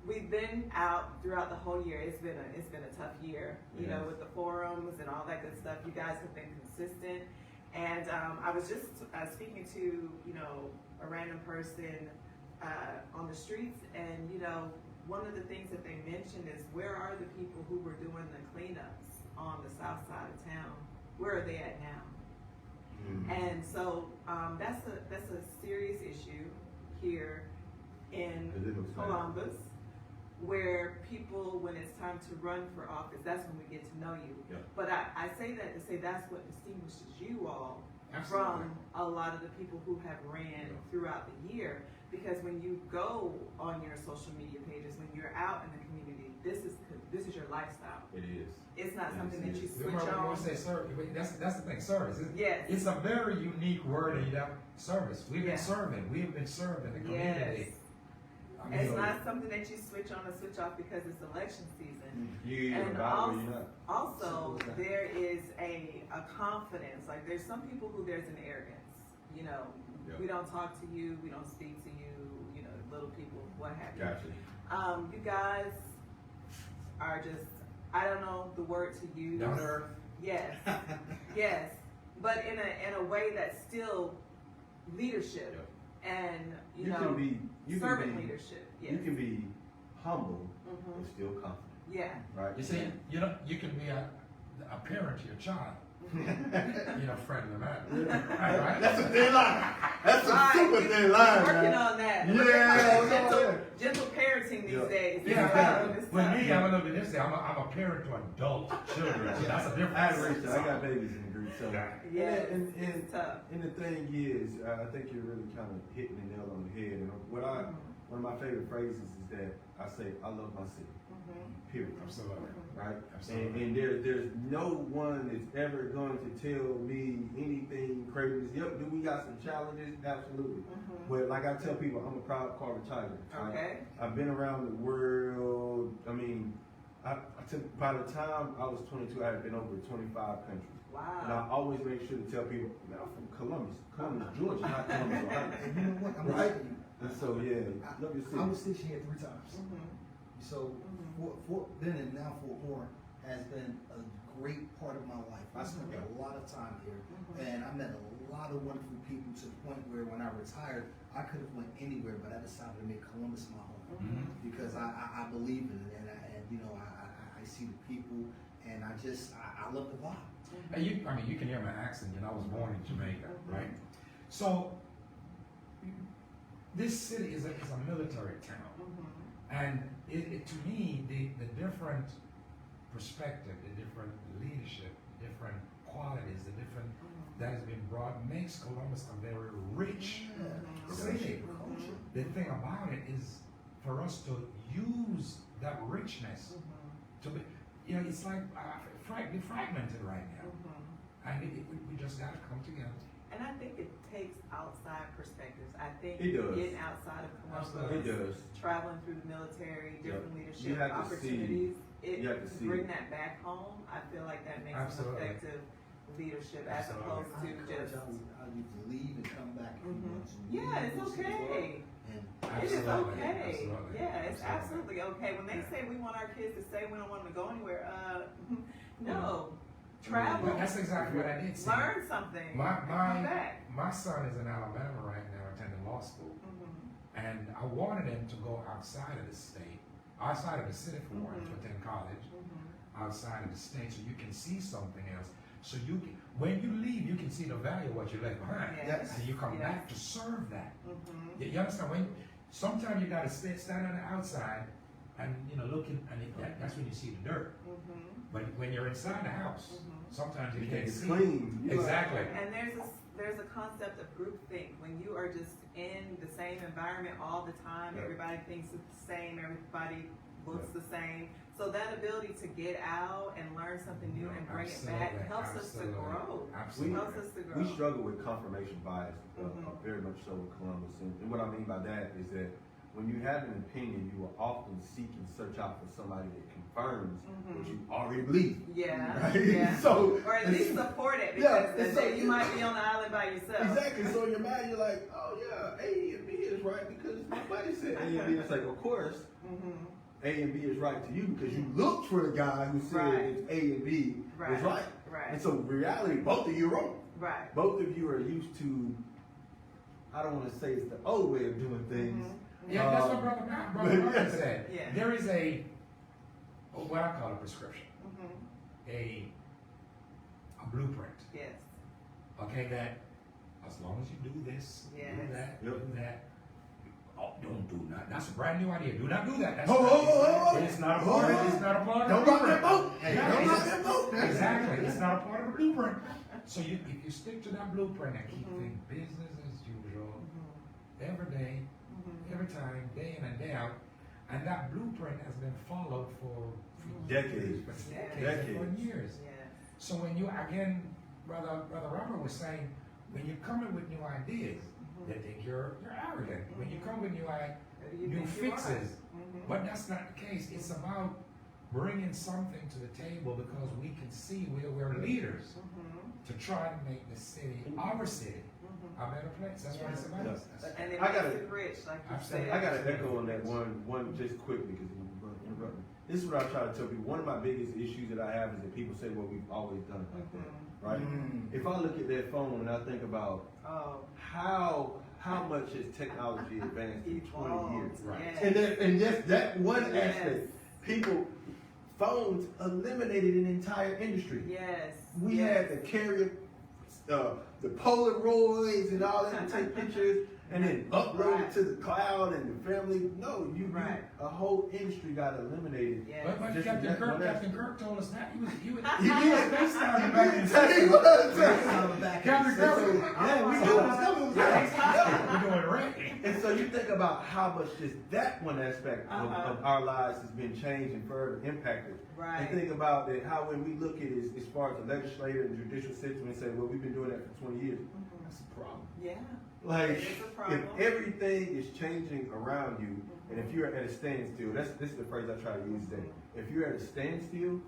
we've been out throughout the whole year. It's been a tough year, you know, Yes. with the forums and all that good stuff. You guys have been consistent. And I was just speaking to, a random person on the streets, and one of the things that they mentioned is, where are the people who were doing the cleanups on the south side of town? Where are they at now? And so that's a serious issue here in Columbus, where people, when it's time to run for office, that's when we get to know you. Yeah. But I say that to say that's what distinguishes you all Absolutely. from a lot of the people who have ran throughout the year. Because when you go on your social media pages, when you're out in the community, this is your lifestyle. It is. It's not something that you switch Remember, we on. say service. That's the thing, service. Yes. It's a very unique word in that service. We've been serving. We've been serving the community. Yes. I mean, It's not something that you switch on or switch off because it's election season. You And about or you're not. Also, there is a confidence. Like, there's some people who there's an arrogance. Yeah. We don't talk to you, we don't speak to you, little people, what have you. Gotcha. You guys are just, I don't know the word to use. down to earth. Yes, yes, but in a way that's still leadership and servant leadership. Yes. You can be humble Mhm. and still confident, Yeah. right? You see, you can be a parent to your child. Friendly man. Right? That's a thin line. That's a Right, super we- thin we're line, working man. on that. Yeah, We're working yeah. on gentle parenting these Yeah. days. Yeah, This with time. me, I'm a little bit different. I'm a parent to adult children. So that's a different. I agree. I got babies in the group, so. Yes, and, it's tough. and the thing is, I think you're really kind of hitting the nail on the head. And one of my favorite phrases is that I say, I love my city. Period. Absolutely. Right? Absolutely. And there's no one that's ever going to tell me anything crazy. Yep, do we got some challenges? Absolutely. But like I tell people, I'm a proud Carver Tiger. Okay. I've been around the world. I mean, by the time I was 22, I had been over 25 countries. And I Wow. always make sure to tell people, man, I'm from Columbus, Georgia, not Columbus, Ohio. And you know what? I'm Right? telling you, And so, yeah, love your city. I was stationed here 3 times. So Fort Bend and now Fort Warren has been a great part of my life. I spent a lot of time here, and I met a lot of wonderful people to the point where when I retired, I could have went anywhere, but I decided to make Columbus my home because I believe in it, and I see the people, and I love the vibe. And you can hear my accent. I was born in Jamaica, right? So this city is a military town, and it to me the different perspective, the different leadership, the different qualities, the different that has been brought makes Columbus a very rich city. Culture. The thing about it is for us to use that richness to be, you know, it's like fragmented right now. And we just gotta come together. And I think it takes outside perspectives. I think It does. getting outside of Absolutely. It Columbus, does. traveling through the military, different You leadership have to see- opportunities, you have to see bring it. that back home. I feel like that makes Absolutely. an effective leadership as Absolutely. opposed I to encourage just. you to leave and come back if you want to. Yeah, it's okay. And It is Absolutely. okay. Absolutely. Yeah, it's absolutely okay. When they say we want our kids to say we don't want them to go anywhere, no. Travel, That's exactly what I did see. learn something, My come back. my son is in Alabama right now attending law school, and I wanted him to go outside of the state, outside of the city for one, to attend college, outside of the state, so you can see something else. So you can, when you leave, you can see the value of what you left behind, Yes. and you come Yes. back to serve that. You understand? When sometimes you gotta stand on the outside, and you know, looking, and that's when you see the dirt. But when you're inside the house, sometimes you can't It's see. clean. Exactly. And there's a concept of groupthink. When you are just in the same environment all the time, Yeah. everybody thinks it's the same, everybody looks the same. So that ability to get out and learn something new and bring it back Absolutely, helps us to absolutely, grow. absolutely. Helps us to grow. We struggle with confirmation bias, very much so with Columbus. And what I mean by that is that when you have an opinion, you will often seek and search out for somebody that confirms what you already believe. Yeah, Right? yeah. So, Or at least support it, Yeah, because so- then you might be on the island by yourself. Exactly. So in your mind, you're like, oh yeah, A and B is right because my buddy said A and B. It's like, of course, A and B is right to you because you looked for the guy who said Right. it's A and B Right. is right. Right. And so in reality, both of you are wrong. Right. Both of you are used to, I don't want to say it's the old way of doing things. Yeah, that's what Brother Mallard said. Yeah. There is what I call a prescription, a blueprint. Yes. Okay, that as long as you do this, Yes. do that, Yep. do that. Oh, don't do that. That's a brand new idea. Do not do that. That's it's not a part of It's not a part of Don't the rock that blueprint. boat. Hey, Don't it's- rock that boat. Exactly. It's not a part of the blueprint. So if you stick to that blueprint and keep things business as usual, every day, every time, day in and day out, and that blueprint has been followed for Decades. for Decades. for years. Yeah. So when you again, Brother Robert was saying, when you come in with new ideas, they think you're arrogant. When you come with new Who do you new think you are? fixes, but that's not the case. It's about bringing something to the table because we can see we're leaders to try to make the city, our city, a better place. That's what it's about. Yeah. That's- And it I makes gotta- it rich, like you Absolutely. said. I got to echo on that one just quickly because you interrupt me. This is what I try to tell people. One of my biggest issues that I have is that people say, well, we've always done it like that, right? If I look at that phone and I think about Oh, how much has technology advanced in 20 years, Right. yes. and just that one Yes. aspect, phones eliminated an entire industry. Yes. We yes. had the carrier, the Polaroids and all that to take pictures and then upload it to the cloud and the family. No, Right. a whole industry got eliminated. Yes. But Just Captain that one Kirk aspect. told us that he was He did. FaceTiming back in the He was. Captain Kirk. Yeah, we do. We're doing right. And so you think about how much just that one aspect of our lives has been changed and further impacted. Right. And think about that how when we look at it as far as the legislative and judicial system and say, well, we've been doing that for 20 years. That's a problem. Yeah. Like, It is a problem. if everything is changing around you, and if you're at a standstill, this is the phrase I try to use today. If you're at a standstill,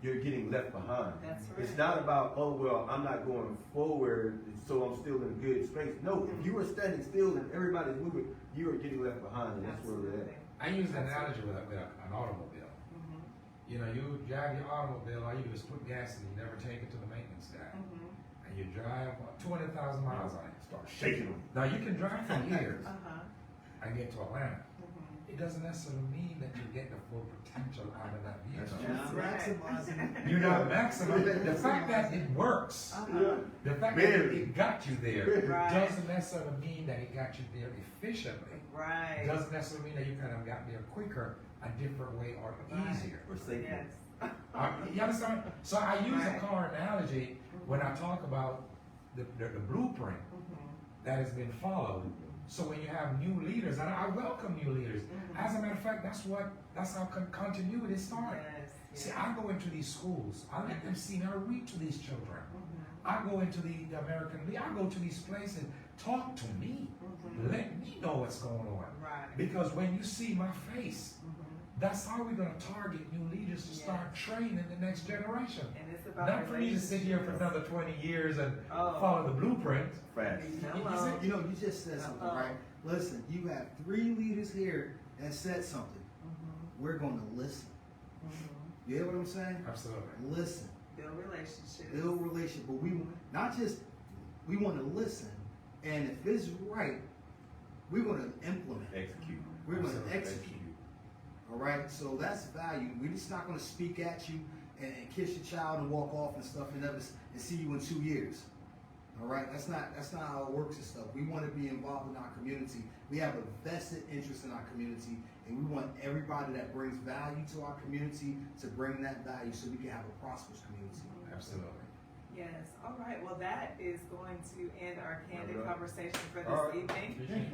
you're getting left behind. That's right. It's not about, oh, well, I'm not going forward, so I'm still in a good space. No, if you are standing still and everybody's moving, you are getting left behind, and that's where we're at. Absolutely. I use an analogy with an automobile. You know, you drive your automobile, all you do is put gas in, you never take it to the maintenance guy. And you drive 200,000 miles on it. Start shaking them. Now you can drive from here Uh-huh. and get to Atlanta. It doesn't necessarily mean that you get the full potential out of that vehicle. Not maximizing. You're not maximizing. The fact that it works, the fact that it got you there, Right. doesn't necessarily mean that it got you there efficiently. Right. Doesn't necessarily mean that you kind of got there quicker, a different way, or easier. Or safer. Yes. You understand? So I use Right. a car analogy when I talk about the blueprint that has been followed So when you have new leaders, and I welcome new leaders. As a matter of fact, that's how continuity starts. Yes. See, I go into these schools. I let them see, now read to these children. I go into the American League. I go to these places. Talk to me. Let me know what's going on. Right. Because when you see my face, that's how we're going to target new leaders to start training the next generation. And it's about Not for me to sit here for another 20 years and follow the blueprint. Facts. Hello. You know, you just said something, right? Listen, you have 3 leaders here that said something. We're going to listen. You hear what I'm saying? Absolutely. Listen. Build relationships. Build relationship. But we not just, we want to listen. And if it's right, we want to implement. Execute. We're going to Absolutely. execute. All right? So that's value. We're just not going to speak at you and kiss your child and walk off and stuff and see you in 2 years. All right? That's not how it works and stuff. We want to be involved in our community. We have a vested interest in our community, and we want everybody that brings value to our community to bring that value so we can have a prosperous community. Absolutely. Yes. All right. Well, that is going to end our candid conversation for this All right. evening.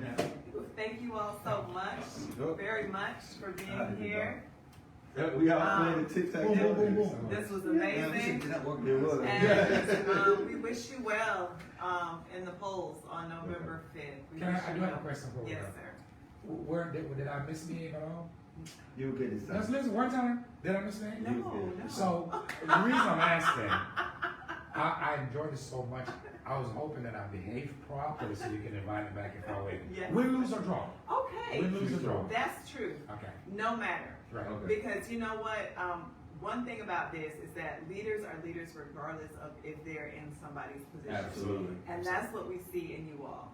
Thank you all so much, very much, for being here. We all playing the tic tac Boom, boom, boom, toe. boom. This was Yeah, we should amazing. get that working. It was. And we wish you well in the polls on November 5th. We Can wish I you do have a well. question for you? Yes, sir. Where did I miss a name at all? You were good this Let's time. listen one time. Did I miss a name? No, no. So the reason I'm asking, I enjoyed it so much. I was hoping that I behaved properly so you can invite me back if I win. Yes. Win, lose, or draw. Okay. Win, lose, or draw. That's true. Okay. No matter. Right. Okay. Because you know what? One thing about this is that leaders are leaders regardless of if they're in somebody's position. Absolutely. And that's what we see in you all.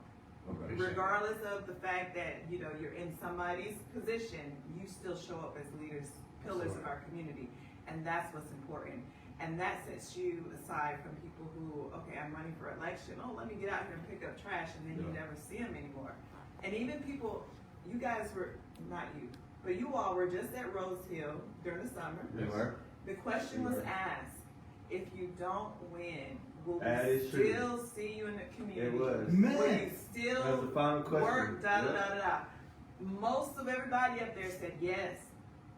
Okay. Regardless of the fact that, you know, you're in somebody's position, you still show up as leaders, pillars of our community. And that's what's important. And that sets you aside from people who, okay, I'm running for election. Oh, let me get out here and pick up trash, and then you never see them anymore. And even people, you guys were, not you, but you all were just at Rose Hill during the summer. We were. The question was asked, if you don't win, will That we is true. still see you in the community? It was. Will Man. you still That was the final question. work, da da Yep. da da da? Most of everybody up there said yes.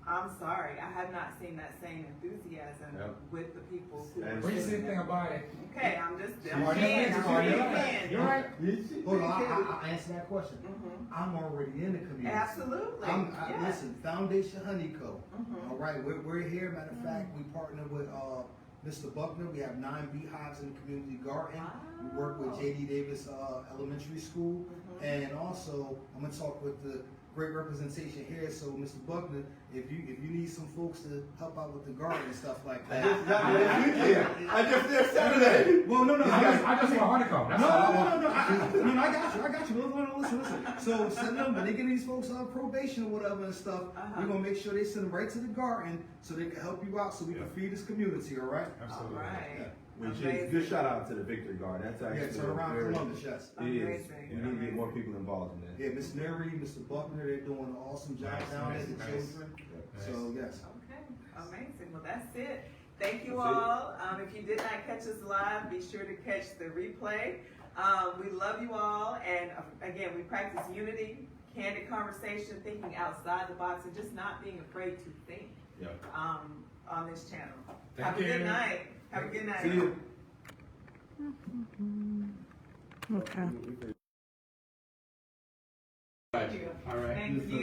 I'm sorry, I have not seen that same enthusiasm Yep. with the people who And were What do you sitting think there. about it? Okay, I'm just, Are I'm you saying, right? I'm You're saying. right. You're right. Hold on, I answer that question. I'm already in the community. Absolutely, yeah. Listen, Foundation Honeyco. Mhm. All right, we're here. Matter of fact, we partner with Mr. Buckner. We have 9 beehives in the community garden. We work with Wow. J.D. Davis Elementary School, Mhm. and also I'm gonna talk with the great representation here. So, Mr. Buckner, if you need some folks to help out with the garden and stuff like I that. just did Saturday. Well, no, I just want honeycomb. That's all I want. No, I got you. Listen. So send them, when they get these folks on probation or whatever and stuff, we're gonna make sure they send them right to the garden so they can help you out so we can feed this community, all right? All Absolutely. right. Which Amazing. is good shout out to the Victory Garden. That's Yeah, actually turn around very- Columbus, yes. It is. Amazing. We need to get more people involved in that. Yeah, Miss Mary, Mr. Buckner, they're doing an awesome job Nice, down there, nice, the nice. children. Nice. So, yes. Okay, amazing. Well, that's it. Thank you That's it. all. If you did not catch us live, be sure to catch the replay. We love you all, and again, we practice unity, candid conversation, thinking outside the box, and just not being afraid to think Yeah. on this channel. Thank Have a you. good night. Have a good night. See you. Okay. Thank you. All right. Thank you.